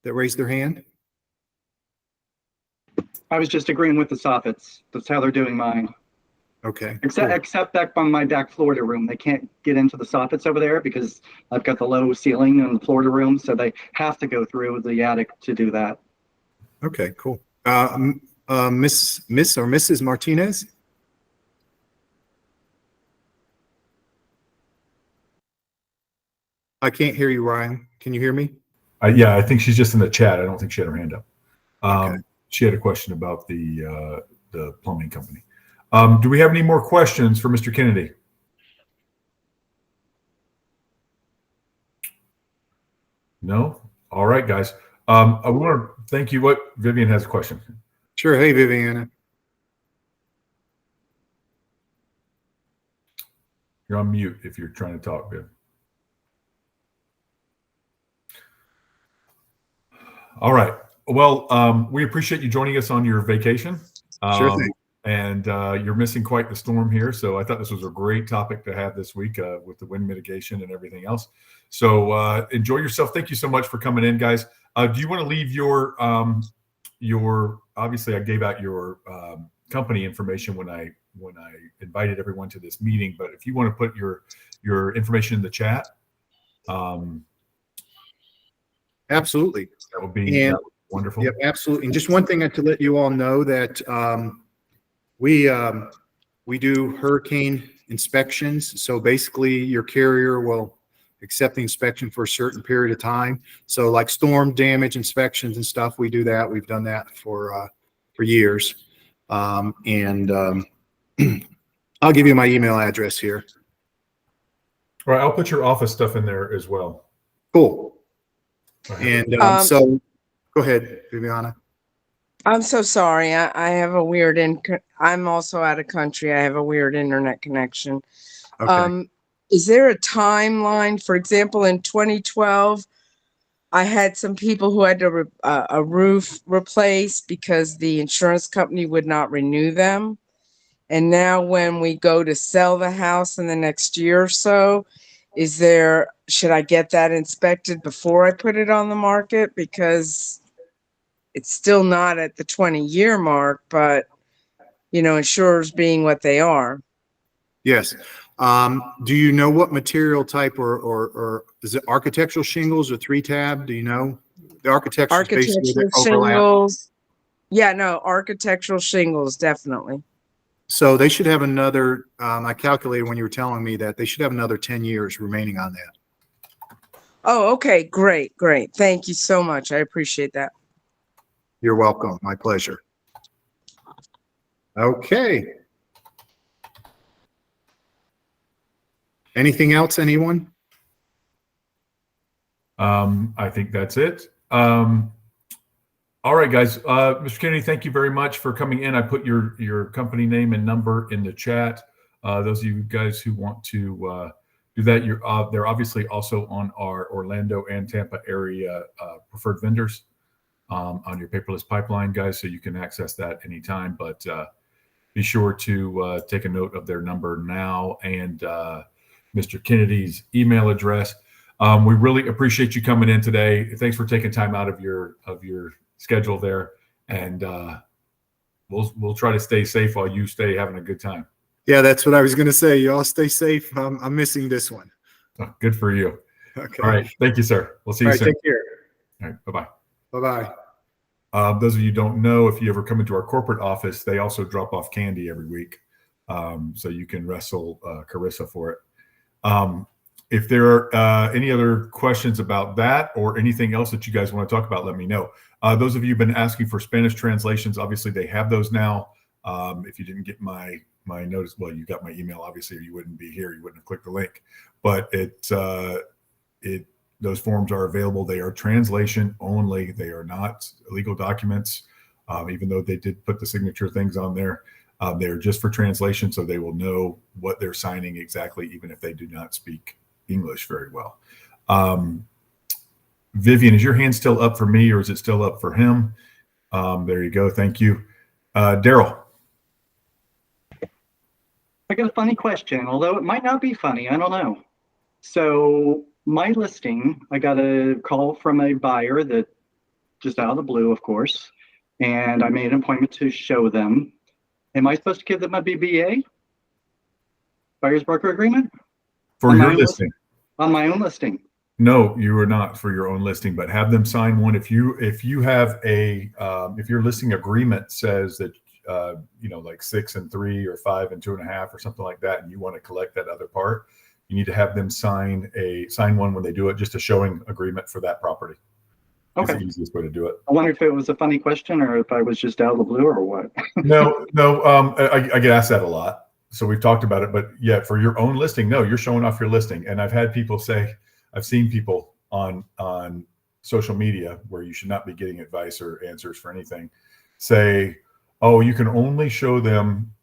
S1: that raised their hand.
S2: I was just agreeing with the soffits. That's how they're doing mine.
S1: Okay.
S2: Except back on my back Florida room, they can't get into the soffits over there because I've got the low ceiling in the Florida room, so they have to go through the attic to do that.
S1: Okay, cool. Miss or Mrs. Martinez? I can't hear you, Ryan. Can you hear me?
S3: Yeah, I think she's just in the chat. I don't think she had her hand up.
S1: Okay.
S3: she had a question about the plumbing company. Do we have any more questions for Mr. Kennedy? No? All right, guys. I want to thank you. What Vivian has a question.
S1: Sure. Hey, Viviana.
S3: You're on mute if you're trying to talk, Viv. All right. Well, we appreciate you joining us on your vacation.
S1: Sure thing.
S3: And you're missing quite the storm here. So I thought this was a great topic to have this week with the wind mitigation and everything else. So enjoy yourself. Thank you so much for coming in, guys. Do you want to leave your obviously I gave out your company information when I invited everyone to this meeting, but if you want to put your information in the chat,
S1: Absolutely.
S3: that would be wonderful.
S1: Yep, absolutely. And just one thing to let you all know that we do hurricane inspections. So basically your carrier will accept the inspection for a certain period of time. So like storm damage inspections and stuff, we do that. We've done that for years. I'll give you my email address here.
S3: All right. I'll put your office stuff in there as well.
S1: Cool.
S3: And
S1: so go ahead, Viviana.
S8: I'm so sorry. I have a weird I'm also out of country. I have a weird internet connection.
S1: Okay.
S8: Is there a timeline? For example, in 2012, I had some people who had to a roof replaced because the insurance company would not renew them. And now when we go to sell the house in the next year or so, should I get that inspected before I put it on the market? Because it's still not at the 20-year mark, but insurers being what they are.
S1: Yes. Do you know what material type or is it architectural shingles or 3-tab? Do you know? The architectural
S8: shingles. Yeah, no, architectural shingles, definitely.
S1: So they should have another, I calculated when you were telling me that they should have another 10 years remaining on that.
S8: Oh, okay. Great. Thank you so much. I appreciate that.
S1: You're welcome. My pleasure. Okay. Anything else, anyone?
S3: I think that's it. All right, guys. Mr. Kennedy, thank you very much for coming in. I put your company name and number in the chat. Those of you guys who want to do that, they're obviously also on our Orlando and Tampa area preferred vendors on your paperless pipeline, guys, so you can access that anytime. But be sure to take a note of their number now and Mr. Kennedy's email address. We really appreciate you coming in today. Thanks for taking time out of your schedule there, and we'll try to stay safe while you stay having a good time.
S1: Yeah, that's what I was going to say. You all stay safe. I'm missing this one.
S3: Oh, good for you.
S1: Okay.
S3: All right. Thank you, sir. We'll see you soon.
S1: Take care.
S3: All right. Bye-bye.
S1: Bye-bye.
S3: Those of you who don't know, if you ever come into our corporate office, they also drop off candy every week. So you can wrestle Carissa for it. If there are any other questions about that or anything else that you guys want to talk about, let me know. Those of you who've been asking for Spanish translations, obviously they have those now. If you didn't get my notice, well, you got my email, obviously, or you wouldn't be here. You wouldn't have clicked the link. But those forms are available. They are translation only. They are not legal documents, even though they did put the signature things on there. They're just for translation, so they will know what they're signing exactly, even if they do not speak English very well. Vivian, is your hand still up for me, or is it still up for him? There you go. Thank you. Daryl.
S2: I got a funny question, although it might not be funny. I don't know. So my listing, I got a call from a buyer that just out of the blue, of course, and I made an appointment to show them. Am I supposed to give them a BBA? Buyer's broker agreement?
S3: For your listing?
S2: On my own listing.
S3: No, you are not for your own listing, but have them sign one. If you have if your listing agreement says that like 6 and 3 or 5 and 2.5 or something like that, and you want to collect that other part, you need to have them sign one when they do it, just a showing agreement for that property. It's
S2: Okay.
S3: the easiest way to do it.
S2: I wonder if it was a funny question or if I was just out of the blue or what.
S3: No, I get asked that a lot. So we've talked about it, but yeah, for your own listing, no, you're showing off your listing. And I've had people say, I've seen people on social media where you should not be getting advice or answers for anything, say, oh, you can only show them,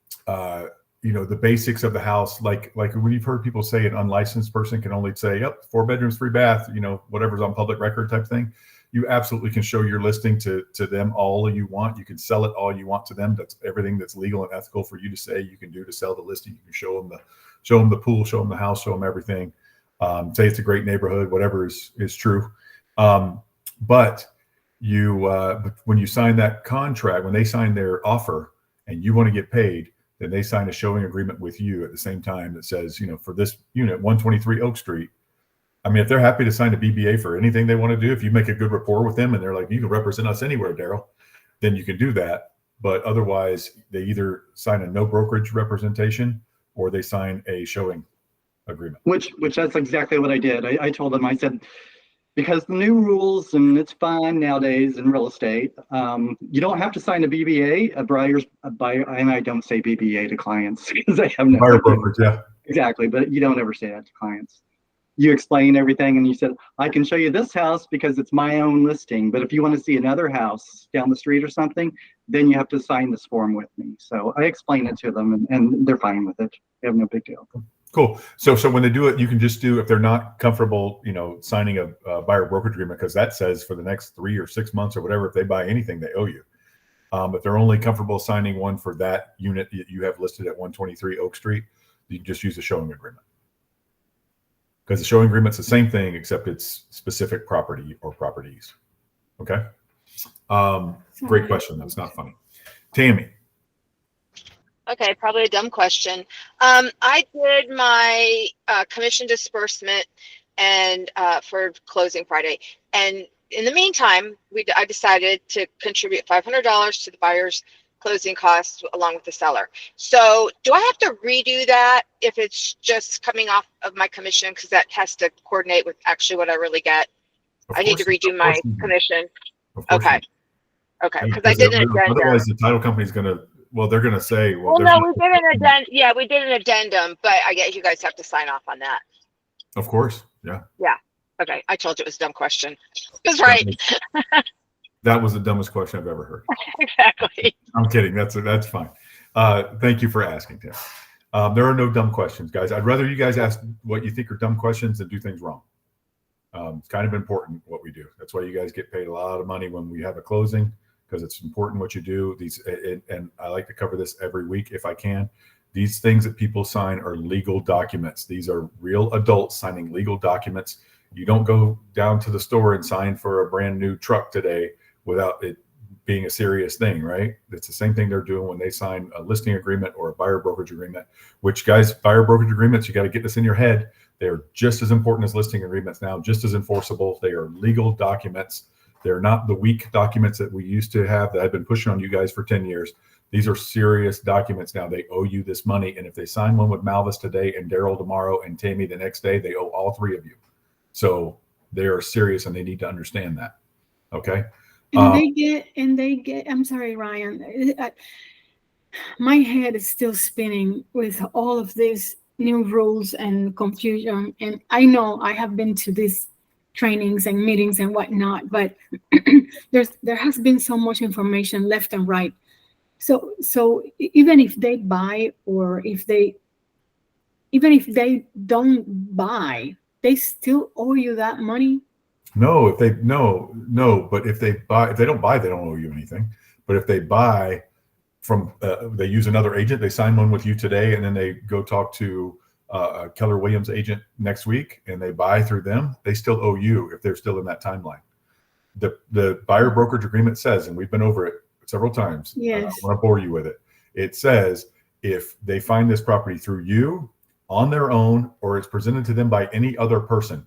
S3: the basics of the house. Like when you've heard people say an unlicensed person can only say, yep, 4 bedrooms, 3 bath, whatever's on public record type thing. You absolutely can show your listing to them all you want. You can sell it all you want to them. That's everything that's legal and ethical for you to say you can do to sell the listing. You can show them the pool, show them the house, show them everything. Say it's a great neighborhood, whatever is true. But when you sign that contract, when they sign their offer and you want to get paid, then they sign a showing agreement with you at the same time that says, for this unit, 123 Oak Street. I mean, if they're happy to sign a BBA for anything they want to do, if you make a good rapport with them and they're like, you can represent us anywhere, Daryl, then you can do that. But otherwise, they either sign a no brokerage representation or they sign a showing agreement.
S2: Which that's exactly what I did. I told them, I said, because the new rules, and it's fine nowadays in real estate, you don't have to sign a BBA, a buyer, and I don't say BBA to clients because I have no
S3: Buyer
S2: idea.
S3: brokerage, yeah.
S2: Exactly, but you don't ever say that to clients. You explain everything and you said, I can show you this house because it's my own listing, but if you want to see another house down the street or something, then you have to sign this form with me. So I explain it to them and they're fine with it. They have no big deal.
S3: Cool. So when they do it, you can just do, if they're not comfortable, signing a buyer brokerage agreement, because that says for the next 3 or 6 months or whatever, if they buy anything, they owe you. But they're only comfortable signing one for that unit that you have listed at 123 Oak Street. You can just use a showing agreement. Because the showing agreement's the same thing, except it's specific property or properties. Okay. Great question. That's not funny. Tammy.
S7: Okay, probably a dumb question. I did my commission disbursement and for closing Friday, and in the meantime, I decided to contribute $500 to the buyer's closing costs along with the seller. So do I have to redo that if it's just coming off of my commission, because that has to coordinate with actually what I really get? I need to redo my commission. Okay. Okay, because I did an addendum.
S3: Otherwise, the title company's going to, they're going to say,
S7: well, no, we did an addendum. Yeah, we did an addendum, but I guess you guys have to sign off on that.
S3: Of course. Yeah.
S7: Yeah. Okay. I told you it was a dumb question. That's right.
S3: That was the dumbest question I've ever heard.
S7: Exactly.
S3: I'm kidding. That's fine. Thank you for asking, Tim. There are no dumb questions, guys. I'd rather you guys ask what you think are dumb questions than do things wrong. It's kind of important what we do. That's why you guys get paid a lot of money when we have a closing, because it's important what you do. And I like to cover this every week if I can. These things that people sign are legal documents. These are real adults signing legal documents. You don't go down to the store and sign for a brand new truck today without it being a serious thing, right? It's the same thing they're doing when they sign a listing agreement or a buyer brokerage agreement, which, guys, buyer brokerage agreements, you got to get this in your head. They are just as important as listing agreements now, just as enforceable. They are legal documents. They're not the weak documents that we used to have that I've been pushing on you guys for 10 years. These are serious documents now. They owe you this money. And if they sign one with Malvis today and Daryl tomorrow and Tammy the next day, they owe all three of you. So they are serious and they need to understand that. Okay.
S9: And they get, I'm sorry, Ryan, my head is still spinning with all of these new rules and confusion. And I know I have been to these trainings and meetings and whatnot, but there has been so much information left and right. So even if they buy, or even if they don't buy, they still owe you that money.
S3: No, but if they don't buy, they don't owe you anything. But if they buy from, they use another agent, they sign one with you today, and then they go talk to Keller Williams agent next week, and they buy through them, they still owe you if they're still in that timeline. The buyer brokerage agreement says, and we've been over it several times.
S9: Yes.
S3: I don't want to bore you with it. It says if they find this property through you on their own, or it's presented to them by any other person,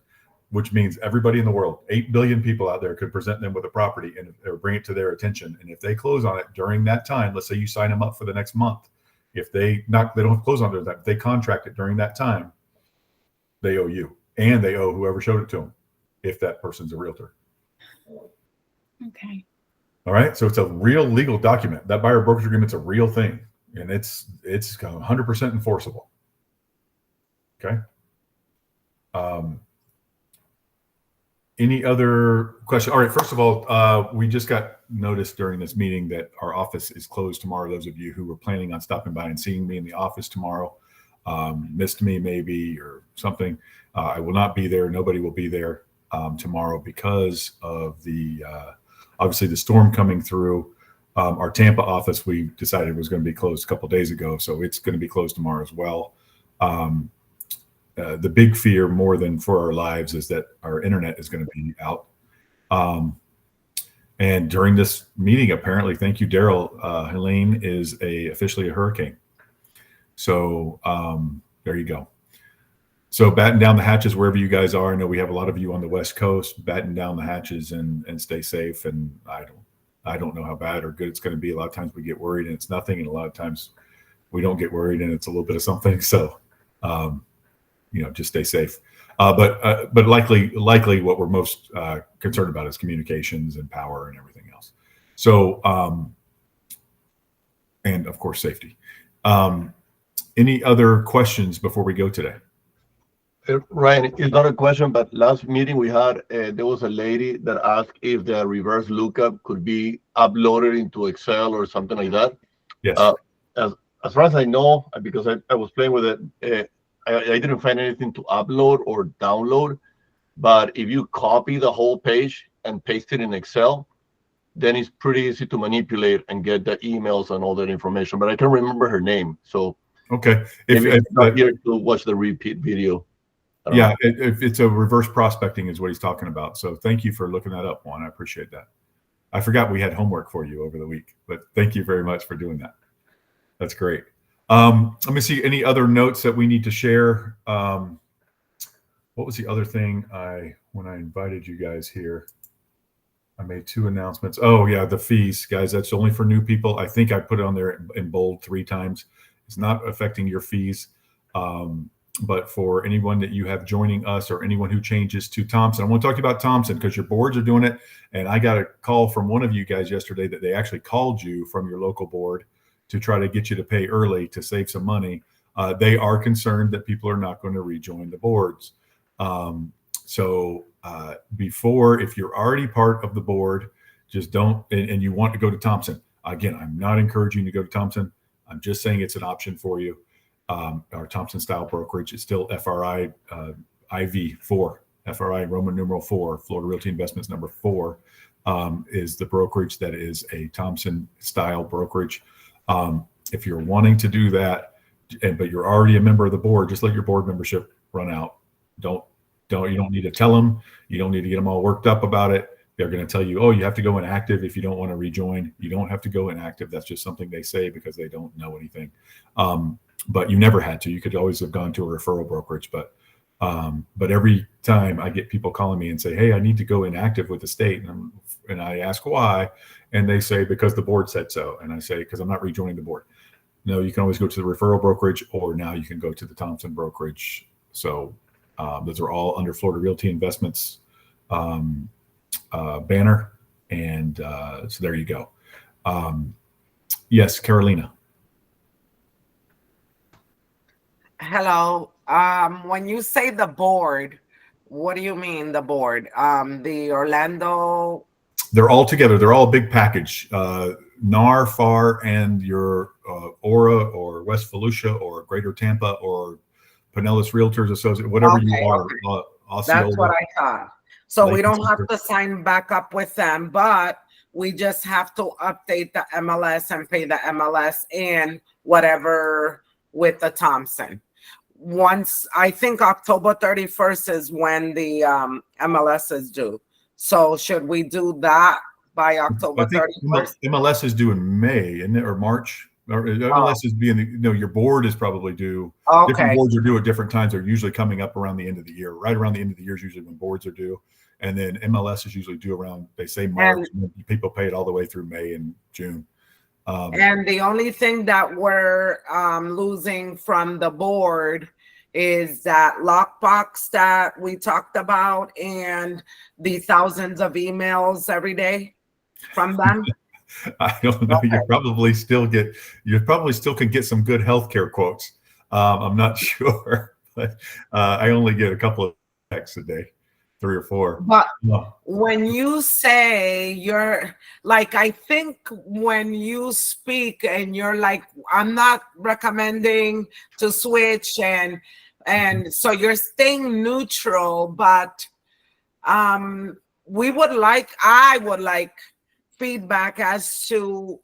S3: which means everybody in the world, 8 billion people out there could present them with a property or bring it to their attention. And if they close on it during that time, let's say you sign them up for the next month. If they don't close on it, if they contract it during that time, they owe you, and they owe whoever showed it to them, if that person's a realtor.
S9: Okay.
S3: All right. So it's a real legal document. That buyer brokerage agreement's a real thing, and it's 100% enforceable. Okay. Any other question? All right. First of all, we just got notice during this meeting that our office is closed tomorrow. Those of you who were planning on stopping by and seeing me in the office tomorrow, missed me maybe or something. I will not be there. Nobody will be there tomorrow because of the obviously the storm coming through. Our Tampa office, we decided was going to be closed a couple of days ago, so it's going to be closed tomorrow as well. The big fear, more than for our lives, is that our internet is going to be out. And during this meeting, apparently, thank you, Daryl, Helene is officially a hurricane. So there you go. So batten down the hatches wherever you guys are. I know we have a lot of you on the West Coast. Batten down the hatches and stay safe. And I don't know how bad or good it's going to be. A lot of times we get worried and it's nothing, and a lot of times we don't get worried and it's a little bit of something. So just stay safe. But likely what we're most concerned about is communications and power and everything else. So and of course safety. Any other questions before we go today?
S5: Ryan, it's not a question, but last meeting we had, there was a lady that asked if the reverse lookup could be uploaded into Excel or something like that.
S3: Yes.
S5: As far as I know, because I was playing with it, I didn't find anything to upload or download. But if you copy the whole page and paste it in Excel, then it's pretty easy to manipulate and get the emails and all that information. But I can't remember her name, so
S3: okay.
S5: Maybe it's not here to watch the repeat video.
S3: Yeah, if it's a reverse prospecting is what he's talking about. So thank you for looking that up, Juan. I appreciate that. I forgot we had homework for you over the week, but thank you very much for doing that. That's great. Let me see any other notes that we need to share. What was the other thing when I invited you guys here? I made 2 announcements. Oh yeah, the fees, guys. That's only for new people. I think I put it on there in bold 3 times. It's not affecting your fees. But for anyone that you have joining us or anyone who changes to Thompson, I want to talk to you about Thompson because your boards are doing it. And I got a call from one of you guys yesterday that they actually called you from your local board to try to get you to pay early to save some money. They are concerned that people are not going to rejoin the boards. So before, if you're already part of the board, just don't, and you want to go to Thompson. Again, I'm not encouraging you to go to Thompson. I'm just saying it's an option for you. Our Thompson style brokerage is still FRI IV4, FRI Roman numeral 4, Florida Realty Investments number 4 is the brokerage that is a Thompson style brokerage. If you're wanting to do that, but you're already a member of the board, just let your board membership run out. You don't need to tell them. You don't need to get them all worked up about it. They're going to tell you, oh, you have to go inactive if you don't want to rejoin. You don't have to go inactive. That's just something they say because they don't know anything. But you never had to. You could always have gone to a referral brokerage. But every time I get people calling me and say, hey, I need to go inactive with the state. And I ask why. And they say, because the board said so. And I say, because I'm not rejoining the board. No, you can always go to the referral brokerage, or now you can go to the Thompson brokerage. So those are all under Florida Realty Investments banner. And so there you go. Yes, Carolina.
S8: Hello. When you say the board, what do you mean the board? The Orlando.
S3: They're all together. They're all a big package. NAR, FAR, and your Aura or West Volusia or Greater Tampa or Pinellas Realtors Associate, whatever you are.
S8: That's what I thought. So we don't have
S3: Center.
S8: to sign back up with them, but we just have to update the MLS and pay the MLS and whatever with the Thompson. Once, I think October 31st is when the MLS is due. So should we do that by October 31st?
S3: MLS is due in May, isn't it, or March? Or MLS is being, your board is probably due.
S8: Okay.
S3: Different boards are due at different times. They're usually coming up around the end of the year. Right around the end of the year is usually when boards are due. And then MLS is usually due around, they say March. And people pay it all the way through May and June.
S8: And the only thing that we're losing from the board is that lockbox that we talked about and the thousands of emails every day.
S10: from them?
S3: I don't know.
S10: Okay.
S3: You probably still can get some good healthcare quotes. I'm not sure, but I only get a couple of texts a day, 3 or 4.
S10: But
S3: No.
S10: when you say you're like, I think when you speak and you're like, I'm not recommending to switch, and so you're staying neutral, but I would like feedback as to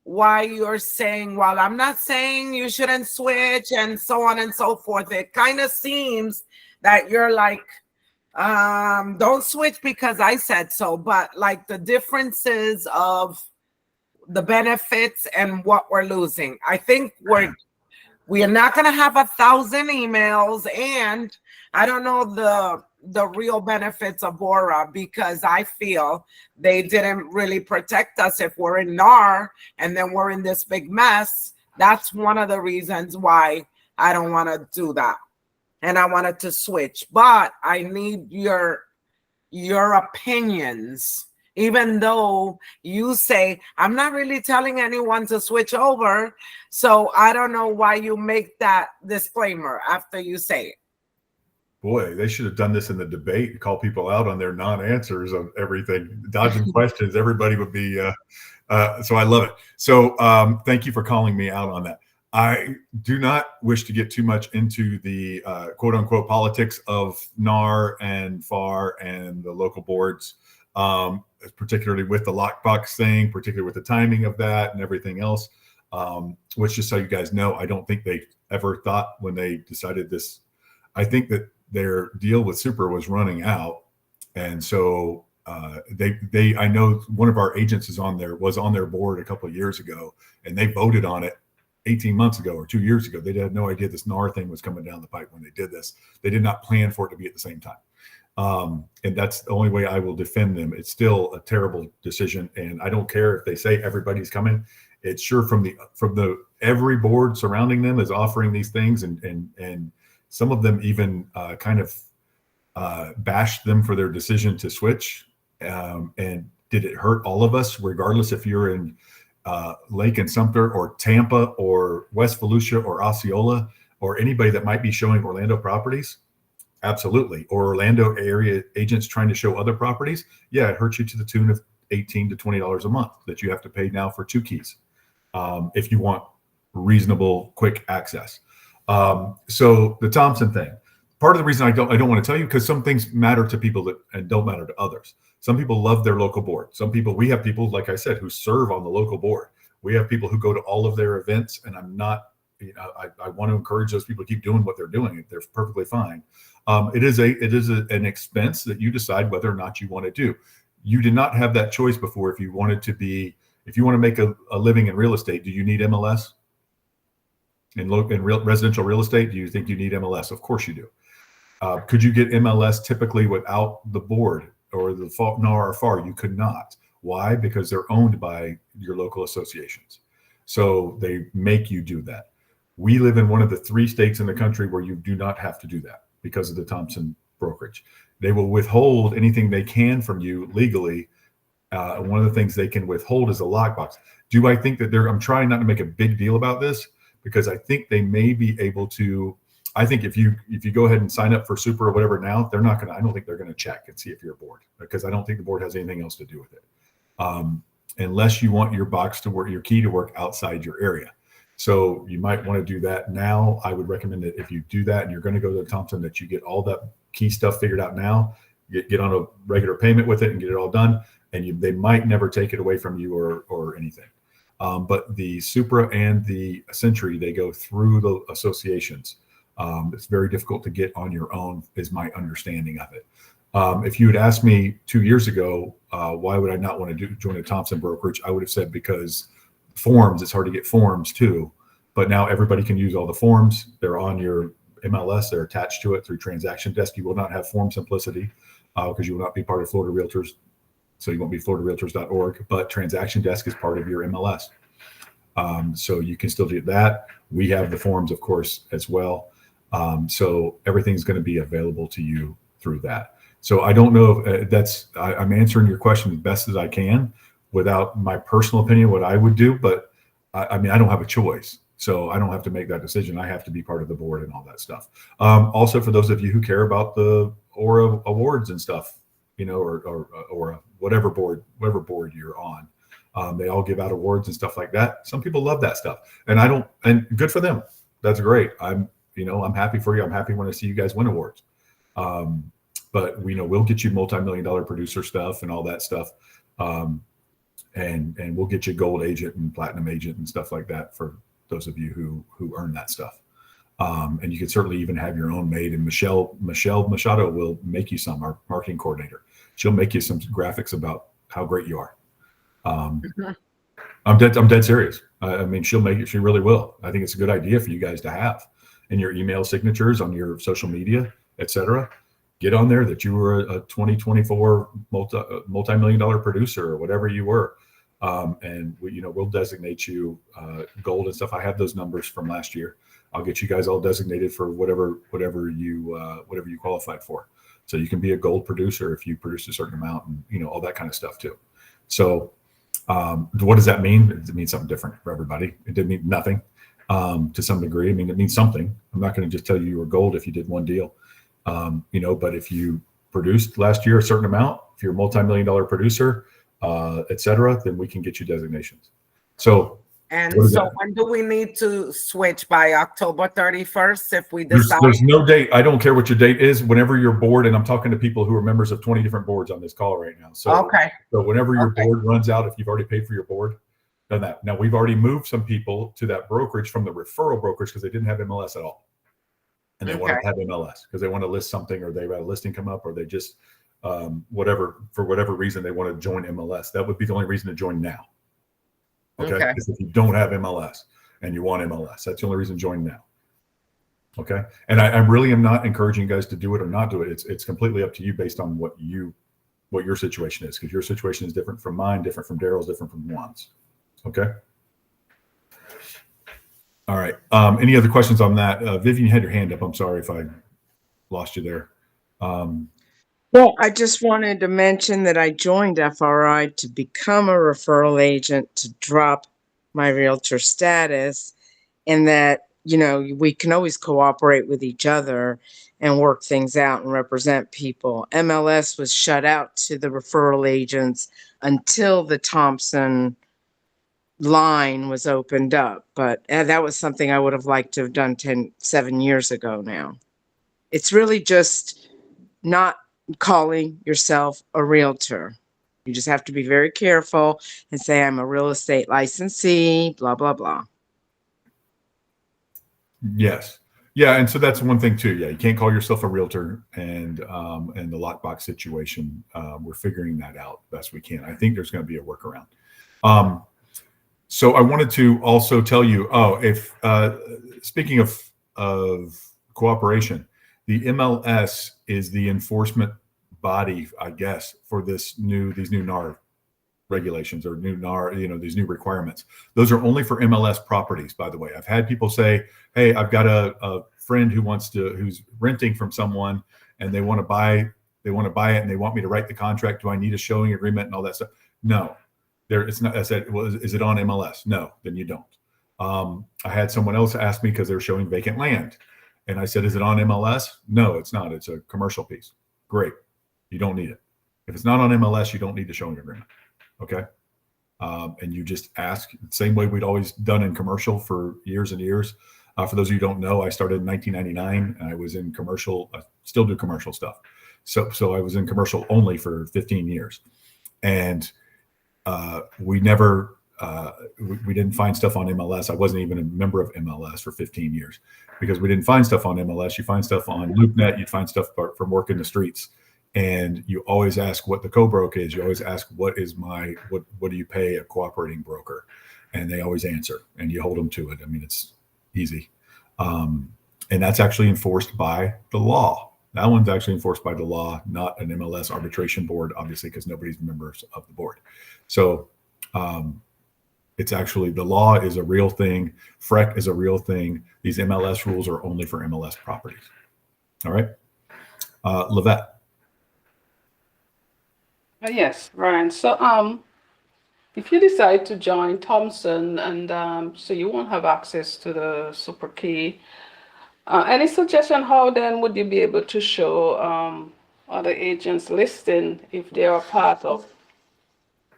S10: why you're saying, well, I'm not saying you shouldn't switch and so on and so forth. It kind of seems that you're like, don't switch because I said so, but like the differences of the benefits and what we're losing. I think we are not going to have 1,000 emails, and I don't know the real benefits of Aura, because I feel they didn't really protect us. If we're in NAR and then we're in this big mess, that's one of the reasons why I don't want to do that. And I wanted to switch, but I need your opinions, even though you say, I'm not really telling anyone to switch over. So I don't know why you make that disclaimer after you say it.
S3: Boy, they should have done this in the debate and call people out on their non-answers of everything, dodging questions. Everybody would be, so I love it. So thank you for calling me out on that. I do not wish to get too much into the quote unquote politics of NAR and FAR and the local boards, particularly with the lockbox thing, particularly with the timing of that and everything else. Which, just so you guys know, I don't think they ever thought when they decided this. I think that their deal with Super was running out, and so I know one of our agents was on their board a couple of years ago, and they voted on it 18 months ago or 2 years ago. They had no idea this NAR thing was coming down the pipe when they did this. They did not plan for it to be at the same time. And that's the only way I will defend them. It's still a terrible decision. And I don't care if they say everybody's coming. It's sure from the every board surrounding them is offering these things, and some of them even kind of bashed them for their decision to switch. And did it hurt all of us, regardless if you're in Lake and Sumter or Tampa or West Volusia or Osceola or anybody that might be showing Orlando properties? Absolutely. Or Orlando area agents trying to show other properties? Yeah, it hurts you to the tune of $18 to $20 a month that you have to pay now for 2 keys if you want reasonable, quick access. So the Thompson thing, part of the reason I don't want to tell you, because some things matter to people and don't matter to others. Some people love their local board. We have people, like I said, who serve on the local board. We have people who go to all of their events, and I'm not, I want to encourage those people to keep doing what they're doing. They're perfectly fine. It is an expense that you decide whether or not you want to do. You did not have that choice before. If you want to make a living in real estate, do you need MLS? In residential real estate, do you think you need MLS? Of course you do. Could you get MLS typically without the board or the NAR or FAR? You could not. Why? Because they're owned by your local associations. So they make you do that. We live in one of the 3 states in the country where you do not have to do that because of the Thompson brokerage. They will withhold anything they can from you legally. One of the things they can withhold is a lockbox. Do I think that I'm trying not to make a big deal about this, because I think they may be able to. I think if you go ahead and sign up for Super or whatever now, I don't think they're going to check and see if you're a board, because I don't think the board has anything else to do with it. Unless you want your box to work, your key to work outside your area. So you might want to do that now. I would recommend that if you do that and you're going to go to Thompson, that you get all that key stuff figured out now, get on a regular payment with it and get it all done. And they might never take it away from you or anything. But the Supra and the Century, they go through the associations. It's very difficult to get on your own, is my understanding of it. If you had asked me 2 years ago, why would I not want to join a Thompson brokerage? I would have said because forms, it's hard to get forms too. But now everybody can use all the forms. They're on your MLS. They're attached to it through Transaction Desk. You will not have form simplicity because you will not be part of Florida Realtors. So you won't be floridarealtors.org, but Transaction Desk is part of your MLS. So you can still do that. We have the forms, of course, as well. So everything's going to be available to you through that. So I don't know if I'm answering your question as best as I can. without my personal opinion, what I would do, but I mean, I don't have a choice. So I don't have to make that decision. I have to be part of the board and all that stuff. Also, for those of you who care about the Aura awards and stuff, you know, or whatever board you're on, they all give out awards and stuff like that. Some people love that stuff, and good for them. That's great. I'm happy for you. I'm happy when I see you guys win awards. But we'll get you multi-million-dollar producer stuff and all that stuff. And we'll get you gold agent and platinum agent and stuff like that for those of you who earn that stuff. And you can certainly even have your own made. And Michelle Machado will make you some, our marketing coordinator. She'll make you some graphics about how great you are. I'm dead serious. I mean, she'll make it. She really will. I think it's a good idea for you guys to have in your email signatures, on your social media, etc. Get on there that you were a 2024 multi-million-dollar producer or whatever you were. And we'll designate you gold and stuff. I have those numbers from last year. I'll get you guys all designated for whatever you qualified for. So you can be a gold producer if you produce a certain amount, and all that kind of stuff too. So what does that mean? It means something different for everybody. It didn't mean nothing to some degree. I mean, it means something. I'm not going to just tell you were gold if you did one deal. But if you produced last year a certain amount, if you're a multi-million-dollar producer, et cetera, then we can get you designations. So,
S10: when do we need to switch? By October 31st, if we decide?
S3: There's no date. I don't care what your date is. Whenever you're bored, and I'm talking to people who are members of 20 different boards on this call right now. So,
S10: okay.
S3: So whenever your board runs out, if you've already paid for your board, done that. Now we've already moved some people to that brokerage from the referral brokerage because they didn't have MLS at all. And they want to have MLS because they want to list something, or they've had a listing come up, or they just for whatever reason they want to join MLS. That would be the only reason to join now. Okay. Because if you don't have MLS and you want MLS, that's the only reason to join now. Okay. And I really am not encouraging you guys to do it or not do it. It's completely up to you based on what your situation is, because your situation is different from mine, different from Daryl's, different from Juan's. Okay. All right. Any other questions on that? Vivian, you had your hand up. I'm sorry if I lost you there.
S8: Well, I just wanted to mention that I joined FRI to become a referral agent to drop my realtor status, and that, we can always cooperate with each other and work things out and represent people. MLS was shut out to the referral agents until the Thompson line was opened up. But that was something I would have liked to have done 7 years ago now. It's really just not calling yourself a realtor. You just have to be very careful and say, I'm a real estate licensee, blah, blah, blah.
S3: Yes. Yeah. And so that's one thing too. Yeah. You can't call yourself a realtor, and the lockbox situation, we're figuring that out best we can. I think there's going to be a workaround. So I wanted to also tell you, if speaking of cooperation, the MLS is the enforcement body, I guess, for these new NAR regulations, or new NAR, these new requirements. Those are only for MLS properties, by the way. I've had people say, hey, I've got a friend who's renting from someone, and they want to buy it, and they want me to write the contract. Do I need a showing agreement and all that stuff? No. It's not. I said, well, is it on MLS? No, then you don't. I had someone else ask me because they were showing vacant land, and I said, is it on MLS? No, it's not. It's a commercial piece. Great. You don't need it. If it's not on MLS, you don't need the showing agreement. Okay. And you just ask the same way we'd always done in commercial for years and years. For those of you who don't know, I started in 1999. And I was in commercial. I still do commercial stuff. So I was in commercial only for 15 years, and we never we didn't find stuff on MLS. I wasn't even a member of MLS for 15 years because we didn't find stuff on MLS. You find stuff on LoopNet. You'd find stuff from work in the streets, and you always ask what the co-broke is. You always ask what do you pay a cooperating broker, and they always answer, and you hold them to it. I mean, it's easy, and that's actually enforced by the law. That one's actually enforced by the law, not an MLS arbitration board, obviously, because nobody's members of the board. So it's actually, the law is a real thing. FREC is a real thing. These MLS rules are only for MLS properties. All right. Lavette.
S11: Yes, Ryan. So if you decide to join Thomson, and so you won't have access to the super key, any suggestion how then would you be able to show other agents listing if they are part of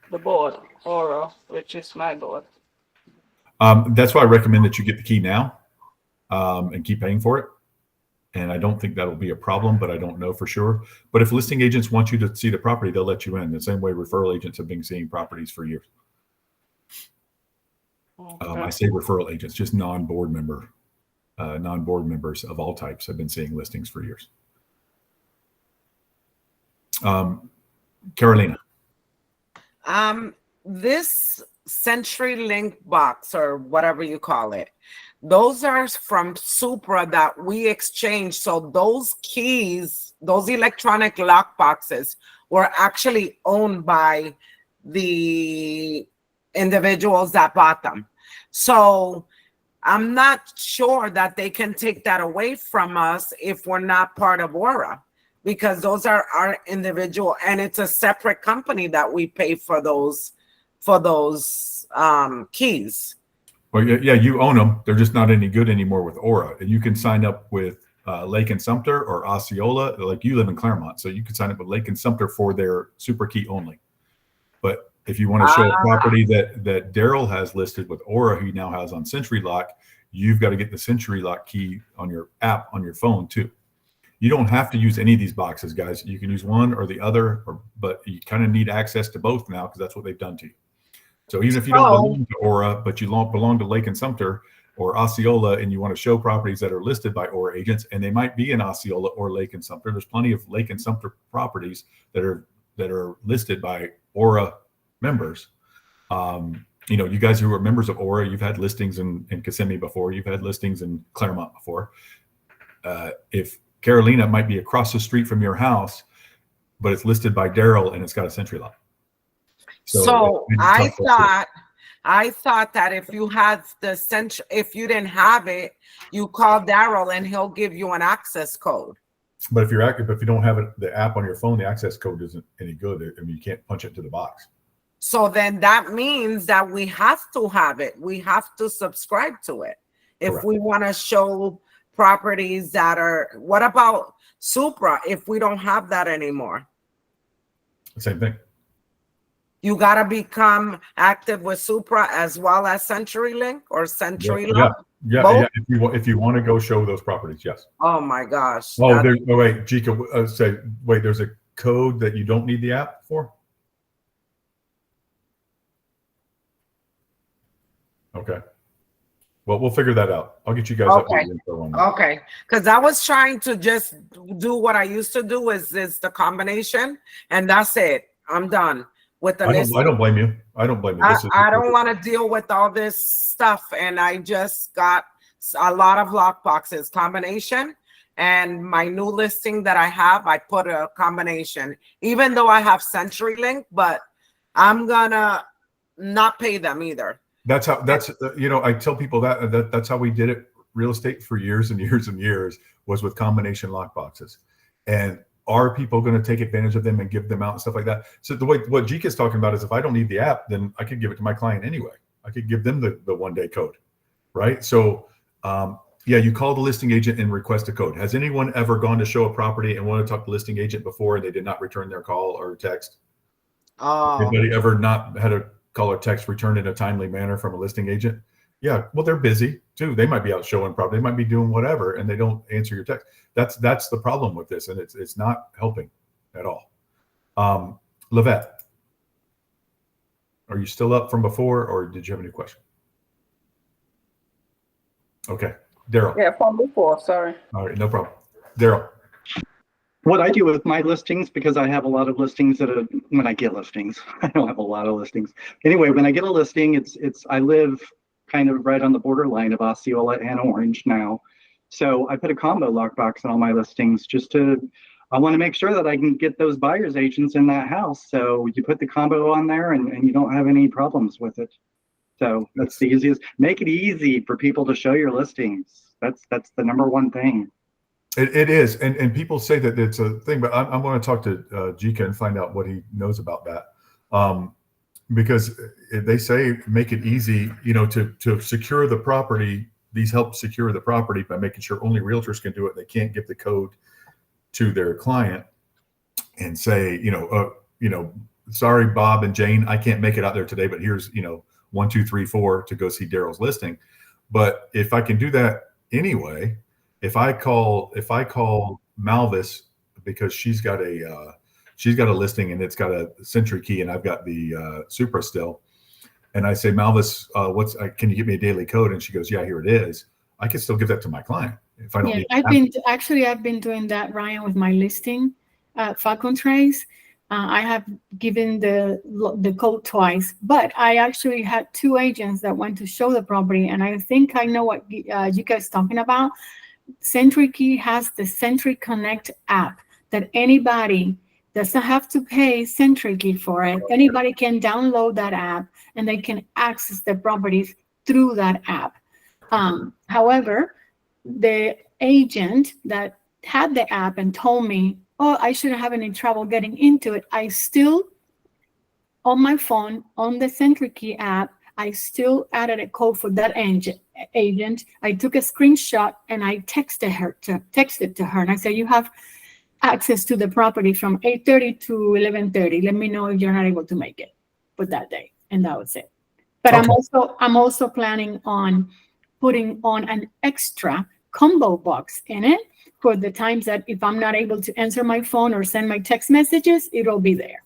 S11: the board, or which is my board?
S3: That's why I recommend that you get the key now and keep paying for it. And I don't think that'll be a problem, but I don't know for sure. But if listing agents want you to see the property, they'll let you in. The same way referral agents have been seeing properties for years.
S11: Okay.
S3: I say referral agents, just non-board members of all types have been seeing listings for years. Carolina.
S10: This CenturyLink box or whatever you call it, those are from Supra that we exchanged. So those keys, those electronic lock boxes were actually owned by the individuals that bought them. So I'm not sure that they can take that away from us if we're not part of Aura, because those are our individual, and it's a separate company that we pay for those keys.
S3: Well, yeah, you own them. They're just not any good anymore with Aura. And you can sign up with Lake and Sumter or Osceola. Like, you live in Claremont, so you can sign up with Lake and Sumter for their super key only. But if you want to show a property that Daryl has listed with Aura, he now has on CenturyLock, you've got to get the CenturyLock key on your app on your phone too. You don't have to use any of these boxes, guys. You can use one or the other, but you kind of need access to both now because that's what they've done to you. So even if you don't belong to Aura, but you belong to Lake and Sumter or Osceola, and you want to show properties that are listed by Aura agents, and they might be in Osceola or Lake and Sumter, there's plenty of Lake and Sumter properties that are listed by Aura members. You guys who are members of Aura, you've had listings in Kissimmee before, you've had listings in Claremont before. If Carolina might be across the street from your house, but it's listed by Daryl and it's got a CenturyLock.
S10: So I thought that if you had if you didn't have it, you call Daryl and he'll give you an access code.
S3: But if you don't have the app on your phone, the access code isn't any good. I mean, you can't punch it into the box.
S10: So then that means that we have to have it. We have to subscribe to it if
S3: Correct.
S10: we want to show properties that are. What about Supra if we don't have that anymore?
S3: Same thing.
S10: You got to become active with Supra as well as CenturyLink or CenturyLink.
S3: Yeah. If you want to go show those properties, yes.
S10: Oh my gosh.
S3: Oh, wait, Jika, there's a code that you don't need the app for? Okay. Well, we'll figure that out. I'll get you guys updated info on that.
S10: Okay. Because I was trying to just do what I used to do is the combination, and that's it. I'm done with the list.
S3: I don't blame you. I don't blame you.
S10: I don't want to deal with all this stuff, and I just got a lot of lock boxes combination, and my new listing that I have, I put a combination, even though I have CenturyLink, but I'm gonna not pay them either.
S3: I tell people that's how we did it real estate for years and years and years, was with combination lock boxes. And are people going to take advantage of them and give them out and stuff like that? So what Jika is talking about is, if I don't need the app, then I could give it to my client anyway. I could give them the 1-day code, right? So you call the listing agent and request a code. Has anyone ever gone to show a property and wanted to talk to the listing agent before and they did not return their call or text? Anybody ever not had a call or text returned in a timely manner from a listing agent? Yeah, well, they're busy too. They might be out showing property, they might be doing whatever, and they don't answer your text. That's the problem with this, and it's not helping at all. Lavette, are you still up from before, or did you have any question? Okay, Daryl.
S11: Yeah, from before, sorry.
S3: All right, no problem. Daryl.
S2: What I do with my listings, because I have a lot of listings when I get listings, I don't have a lot of listings. Anyway, when I get a listing, I live kind of right on the borderline of Osceola and Orange now. So I put a combo lockbox on all my listings I want to make sure that I can get those buyer's agents in that house. So you put the combo on there and you don't have any problems with it. So that's the easiest. Make it easy for people to show your listings. That's the number one thing.
S3: It is, and people say that it's a thing, but I'm going to talk to Jika and find out what he knows about that. because they say make it easy, to secure the property. These help secure the property by making sure only realtors can do it. They can't give the code to their client and say, sorry, Bob and Jane, I can't make it out there today, but here's, 1, 2, 3, 4 to go see Daryl's listing. But if I can do that anyway, if I call Malvis because she's got a listing and it's got a Century Key and I've got the Supra still, and I say, Malvis, can you give me a daily code? And she goes, yeah, here it is. I can still give that to my client if I don't need.
S9: I've been doing that, Ryan, with my listing, Falcon Trace. I have given the code twice, but I actually had 2 agents that went to show the property, and I think I know what you guys talking about. Century Key has the Century Connect app that anybody doesn't have to pay Century Key for it. Anybody can download that app and they can access the properties through that app. However, the agent that had the app and told me, oh, I shouldn't have any trouble getting into it, I still, on my phone, on the Century Key app, I still added a code for that agent. I took a screenshot and I texted to her and I said, you have access to the property from 8:30 to 11:30. Let me know if you're not able to make it for that day. And that was it. But
S3: Okay.
S9: I'm also planning on putting on an extra combo box in it for the times that if I'm not able to answer my phone or send my text messages, it'll be there.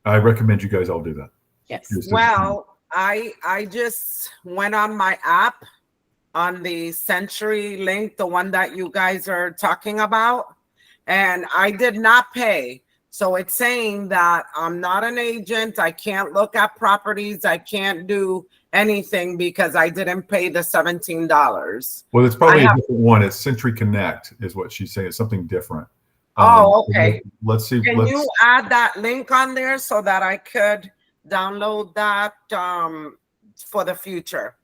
S3: I recommend you guys all do that.
S9: Yes.
S10: Well, I just went on my app on the Century link, the one that you guys are talking about, and I did not pay. So it's saying that I'm not an agent. I can't look at properties. I can't do anything because I didn't pay the $17.
S3: Well, it's probably a different one. It's Century Connect is what she's saying. It's something different.
S10: Oh, okay.
S3: Let's see.
S10: Can you add that link on there so that I could download that for the future?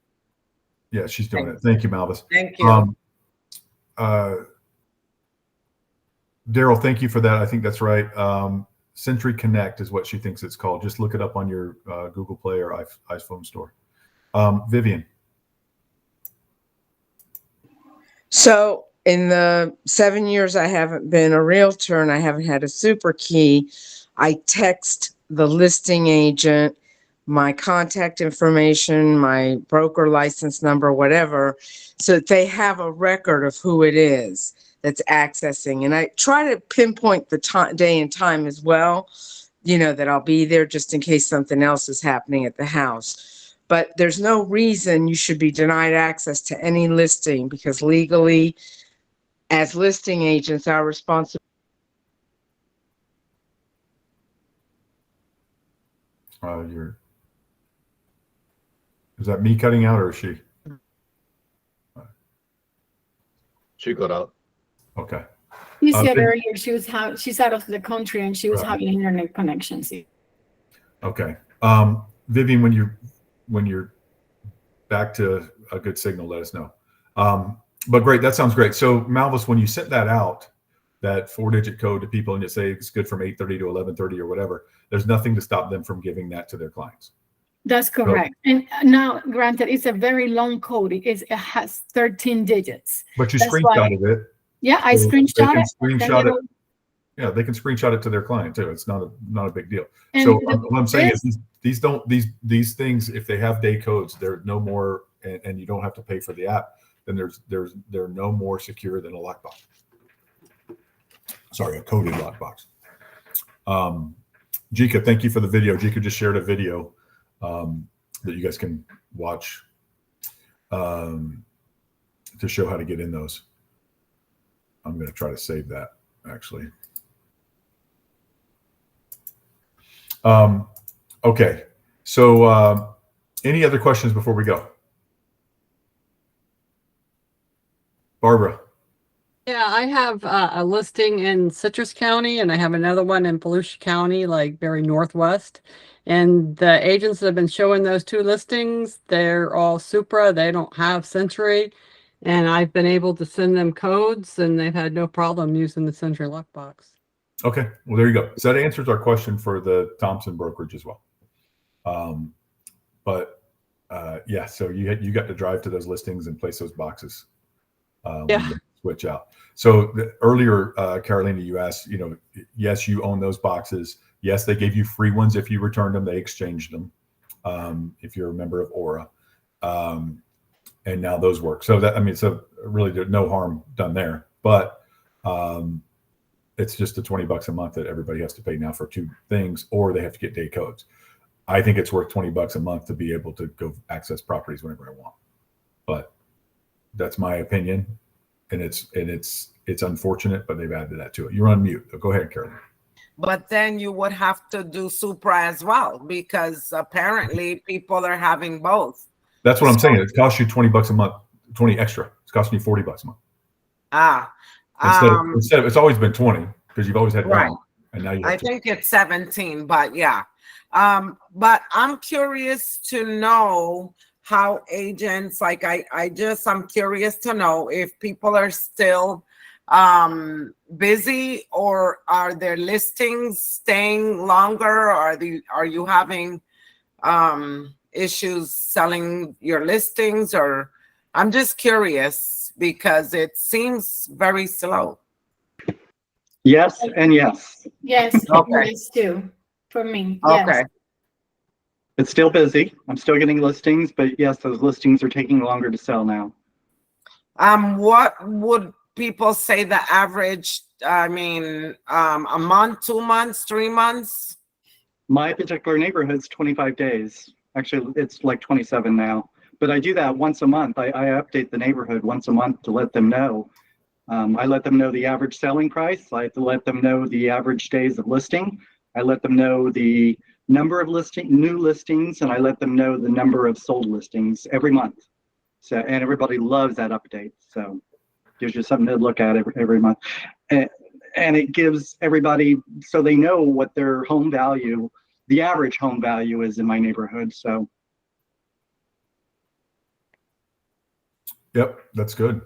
S3: Yeah, she's doing it. Thank you, Malvis.
S10: Thank you.
S3: Daryl, thank you for that. I think that's right. Century Connect is what she thinks it's called. Just look it up on your Google Play or iPhone store. Vivian.
S8: So in the 7 years I haven't been a realtor and I haven't had a Super Key, I text the listing agent my contact information, my broker license number, whatever, so that they have a record of who it is that's accessing. And I try to pinpoint the day and time as well, that I'll be there just in case something else is happening at the house. But there's no reason you should be denied access to any listing because legally, as listing agents, our responsibility.
S3: Is that me cutting out or is she?
S5: She got out.
S3: Okay.
S9: You said earlier she's out of the country and she was having internet connections.
S3: Okay. Vivian, when you're back to a good signal, let us know. But great, that sounds great. So Malvis, when you sent that out, that 4-digit code to people and you say it's good from 8:30 to 11:30 or whatever, there's nothing to stop them from giving that to their clients.
S9: That's correct. So, and now, granted, it's a very long code. It has 13 digits.
S3: But you screenshotted it.
S9: Yeah, I screenshot it.
S3: Screenshot it. Yeah, they can screenshot it to their client too. It's not a big deal.
S9: And
S3: so what I'm saying is these things, if they have day codes, they're no more, and you don't have to pay for the app, then they're no more secure than a lockbox. Sorry, a coded lockbox. Jika, thank you for the video. Jika just shared a video that you guys can watch to show how to get in those. I'm going to try to save that actually. Okay, so any other questions before we go? Barbara.
S4: Yeah, I have a listing in Citrus County and I have another one in Volusia County, like very northwest. And the agents that have been showing those two listings, they're all Supra. They don't have Century. And I've been able to send them codes and they've had no problem using the Century lockbox.
S3: Okay, well, there you go. So that answers our question for the Thompson brokerage as well. But yeah, so you got to drive to those listings and place those boxes when
S4: Yeah.
S3: you switch out. So earlier, Carolina, you asked, yes, you own those boxes. Yes, they gave you free ones if you returned them. They exchanged them if you're a member of Aura. And now those work. So so really there's no harm done there. But it's just the $20 a month that everybody has to pay now for two things, or they have to get day codes. I think it's worth $20 a month to be able to go access properties whenever I want. But that's my opinion, and it's unfortunate, but they've added that to it. You're on mute. Go ahead, Carolyn.
S10: But then you would have to do Supra as well, because apparently people are having both.
S3: That's what I'm saying. It costs you $20 a month, 20 extra. It's costing you $40 a month. Instead of it's always been 20 because you've always had
S10: right.
S3: one, and now you have
S10: I think it's 17, but yeah. But I'm curious to know how agents, like I'm curious to know if people are still busy, or are their listings staying longer? Are you having issues selling your listings? Or I'm just curious because it seems very slow.
S2: Yes and yes.
S9: Yes,
S10: Okay.
S9: yes too, for me, yes.
S10: Okay.
S2: It's still busy. I'm still getting listings, but yes, those listings are taking longer to sell now.
S10: What would people say the average, a month, 2 months, 3 months?
S2: My particular neighborhood's 25 days. Actually, it's like 27 now. But I do that once a month. I update the neighborhood once a month to let them know. I let them know the average selling price. I let them know the average days of listing. I let them know the number of new listings, and I let them know the number of sold listings every month. So, and everybody loves that update. So gives you something to look at every month. And it gives everybody, so they know what their home value, the average home value is in my neighborhood. So.
S3: Yep, that's good.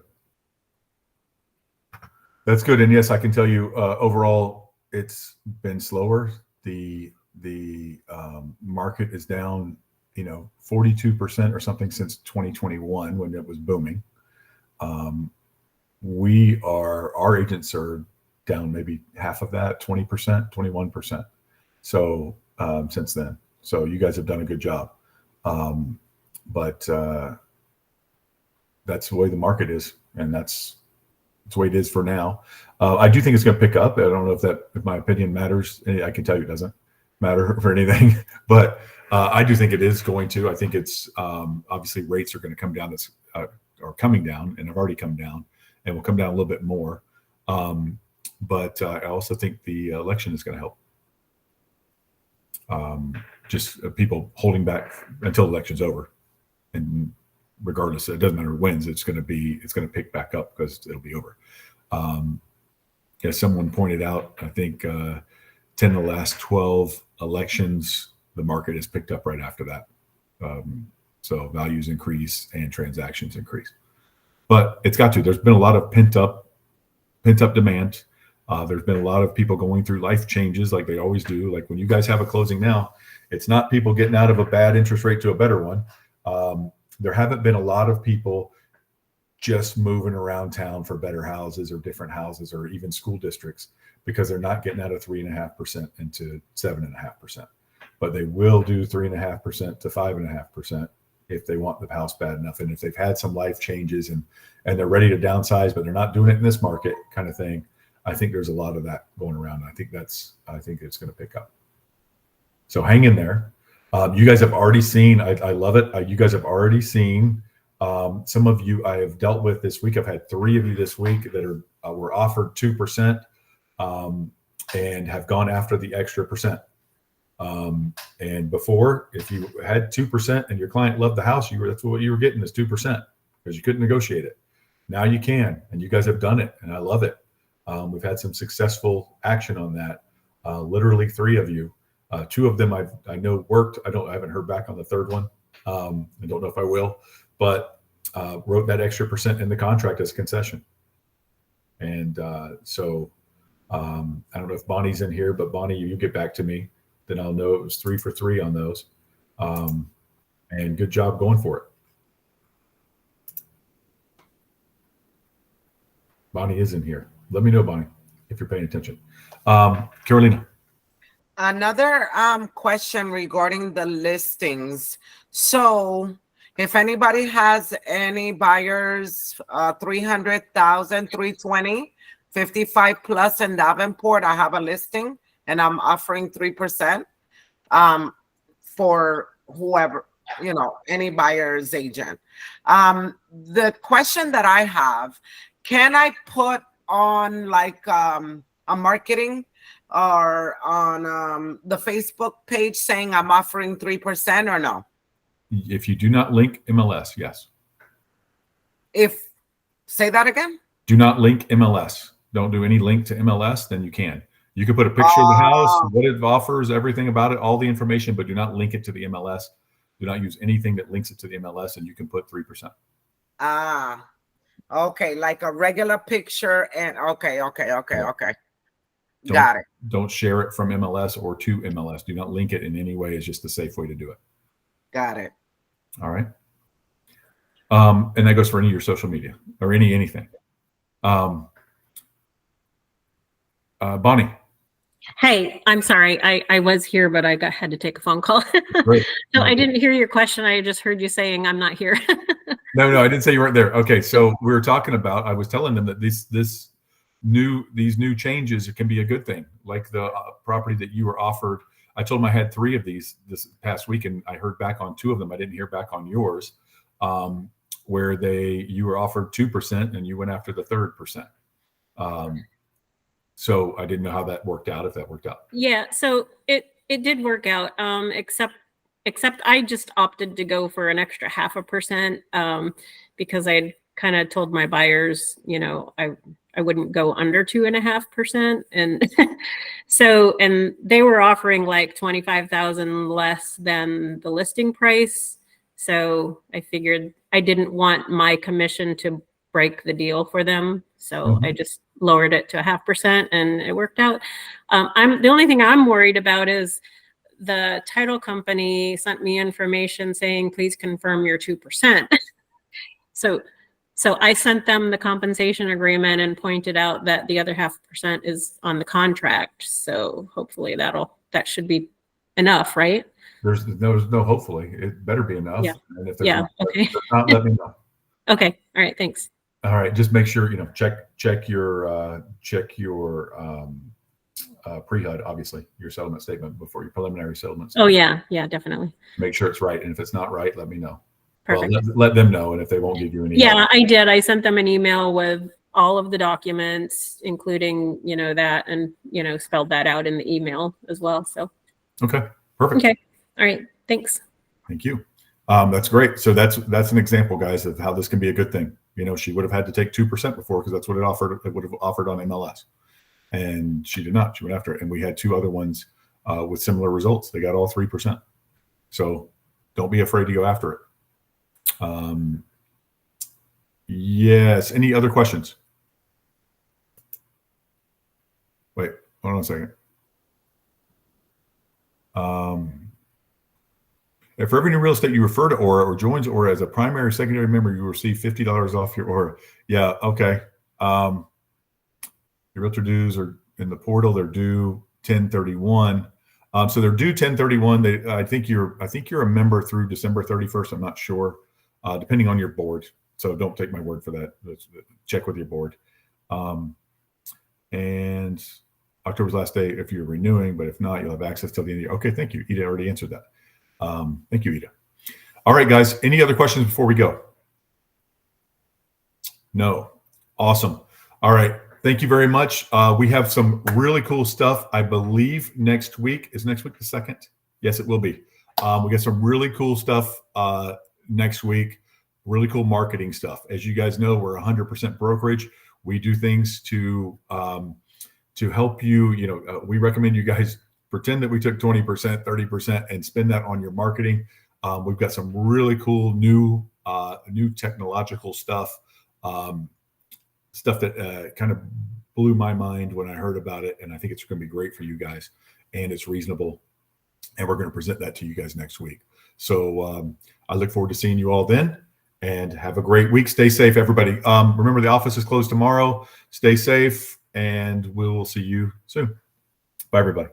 S3: That's good. And yes, I can tell you overall, it's been slower. The market is down, 42% or something since 2021 when it was booming. Our agents are down maybe half of that, 20%, 21%. So since then, so you guys have done a good job. But that's the way the market is, and that's the way it is for now. I do think it's going to pick up. I don't know if my opinion matters. I can tell you it doesn't matter for anything, but I do think it is going to. I think it's obviously rates are going to come down. Are coming down, and have already come down, and will come down a little bit more. But I also think the election is going to help. Just people holding back until the election's over, and regardless, it doesn't matter who wins. It's going to pick back up because it'll be over. As someone pointed out, I think 10 of the last 12 elections, the market has picked up right after that. So values increase and transactions increase, but it's got to. There's been a lot of pent up demand. There's been a lot of people going through life changes like they always do. Like when you guys have a closing now, it's not people getting out of a bad interest rate to a better one. There haven't been a lot of people just moving around town for better houses or different houses or even school districts because they're not getting out of 3.5% into 7.5%. But they will do 3.5% to 5.5% if they want the house bad enough, and if they've had some life changes and they're ready to downsize, but they're not doing it in this market, kind of thing. I think there's a lot of that going around. I think it's going to pick up. So hang in there. You guys have already seen. I love it. You guys have already seen. Some of you I have dealt with this week. I've had 3 of you this week that were offered 2% and have gone after the extra percent. And before, if you had 2% and your client loved the house, that's what you were getting is 2% because you couldn't negotiate it. Now you can, and you guys have done it, and I love it. We've had some successful action on that. Literally 3 of you. 2 of them I know worked. I haven't heard back on the 3rd one. I don't know if I will, but wrote that extra percent in the contract as a concession. And so I don't know if Bonnie's in here, but Bonnie, you get back to me, then I'll know it was 3 for 3 on those. And good job going for it. Bonnie is in here. Let me know, Bonnie, if you're paying attention. Carolina.
S10: Another question regarding the listings. So if anybody has any buyers, 300,000, 320, 55 plus in Davenport, I have a listing and I'm offering 3% for whoever, you know, any buyer's agent. The question that I have, can I put on like a marketing or on the Facebook page saying I'm offering 3% or no?
S3: If you do not link MLS, yes.
S10: If, say that again?
S3: Do not link MLS. Don't do any link to MLS, then you can. You can put a picture of the house, what it offers, everything about it, all the information, but do not link it to the MLS. Do not use anything that links it to the MLS, and you can put 3%.
S10: Okay, like a regular picture and okay.
S3: Don't,
S10: Got it.
S3: Don't share it from MLS or to MLS. Do not link it in any way. It's just the safe way to do it.
S10: Got it.
S3: All right. And that goes for any of your social media or anything. Bonnie.
S12: Hey, I'm sorry. I was here, but I had to take a phone call.
S3: Great.
S12: So I didn't hear your question. I just heard you saying I'm not here.
S3: No, I didn't say you weren't there. Okay, so we were talking about, I was telling them that these new changes, it can be a good thing. Like the property that you were offered. I told them I had 3 of these this past week, and I heard back on 2 of them. I didn't hear back on yours, where you were offered 2% and you went after the 3rd%. So I didn't know how that worked out, if that worked out.
S12: Yeah, so it did work out, except I just opted to go for an extra 0.5%, because I kind of told my buyers, you know, I wouldn't go under 2.5%. And so, and they were offering like 25,000 less than the listing price. So I figured I didn't want my commission to break the deal for them. So I just lowered it to 0.5% and it worked out. The only thing I'm worried about is the title company sent me information saying, please confirm your 2%. So I sent them the compensation agreement and pointed out that the other 0.5% is on the contract. So hopefully that should be enough, right?
S3: There's no hopefully. It better be enough.
S12: Yeah.
S3: And if
S12: Yeah. Okay.
S3: not, let me know.
S12: Okay. All right. Thanks.
S3: All right. Just make sure, you know, check your pre-HUD, obviously, your settlement statement before your preliminary settlement statement.
S12: Oh yeah. Yeah, definitely.
S3: Make sure it's right. And if it's not right, let me know.
S12: Perfect.
S3: Well, let them know. And if they won't give you any.
S12: Yeah, I did. I sent them an email with all of the documents, including, you know, that, and, you know, spelled that out in the email as well. So.
S3: Okay. Perfect.
S12: Okay. All right. Thanks.
S3: Thank you. That's great. So that's an example, guys, of how this can be a good thing. You know, she would have had to take 2% before, because that's what it would have offered on MLS. And she did not. She went after it. And we had 2 other ones with similar results. They got all 3%. So don't be afraid to go after it. Yes. Any other questions? Wait, hold on a second. If for every new real estate you refer to Aura or joins Aura as a primary or secondary member, you will receive $50 off your Aura. Yeah. Okay. Your realtor dues are in the portal. They're due 10/31. So they're due 10/31. I think you're a member through December 31st. I'm not sure, depending on your board. So don't take my word for that. Check with your board. And October's last day if you're renewing, but if not, you'll have access till the end of the year. Okay, thank you. Ida already answered that. Thank you, Ida. All right, guys. Any other questions before we go? No. Awesome. All right. Thank you very much. We have some really cool stuff. I believe next week. Is next week the 2nd? Yes, it will be. We got some really cool stuff next week. Really cool marketing stuff. As you guys know, we're 100% brokerage. We do things to help you. You know, we recommend you guys pretend that we took 20%, 30%, and spend that on your marketing. We've got some really cool new technological stuff. Stuff that kind of blew my mind when I heard about it. And I think it's going to be great for you guys, and it's reasonable. And we're going to present that to you guys next week. So I look forward to seeing you all then, and have a great week. Stay safe, everybody. Remember, the office is closed tomorrow. Stay safe, and we'll see you soon. Bye, everybody.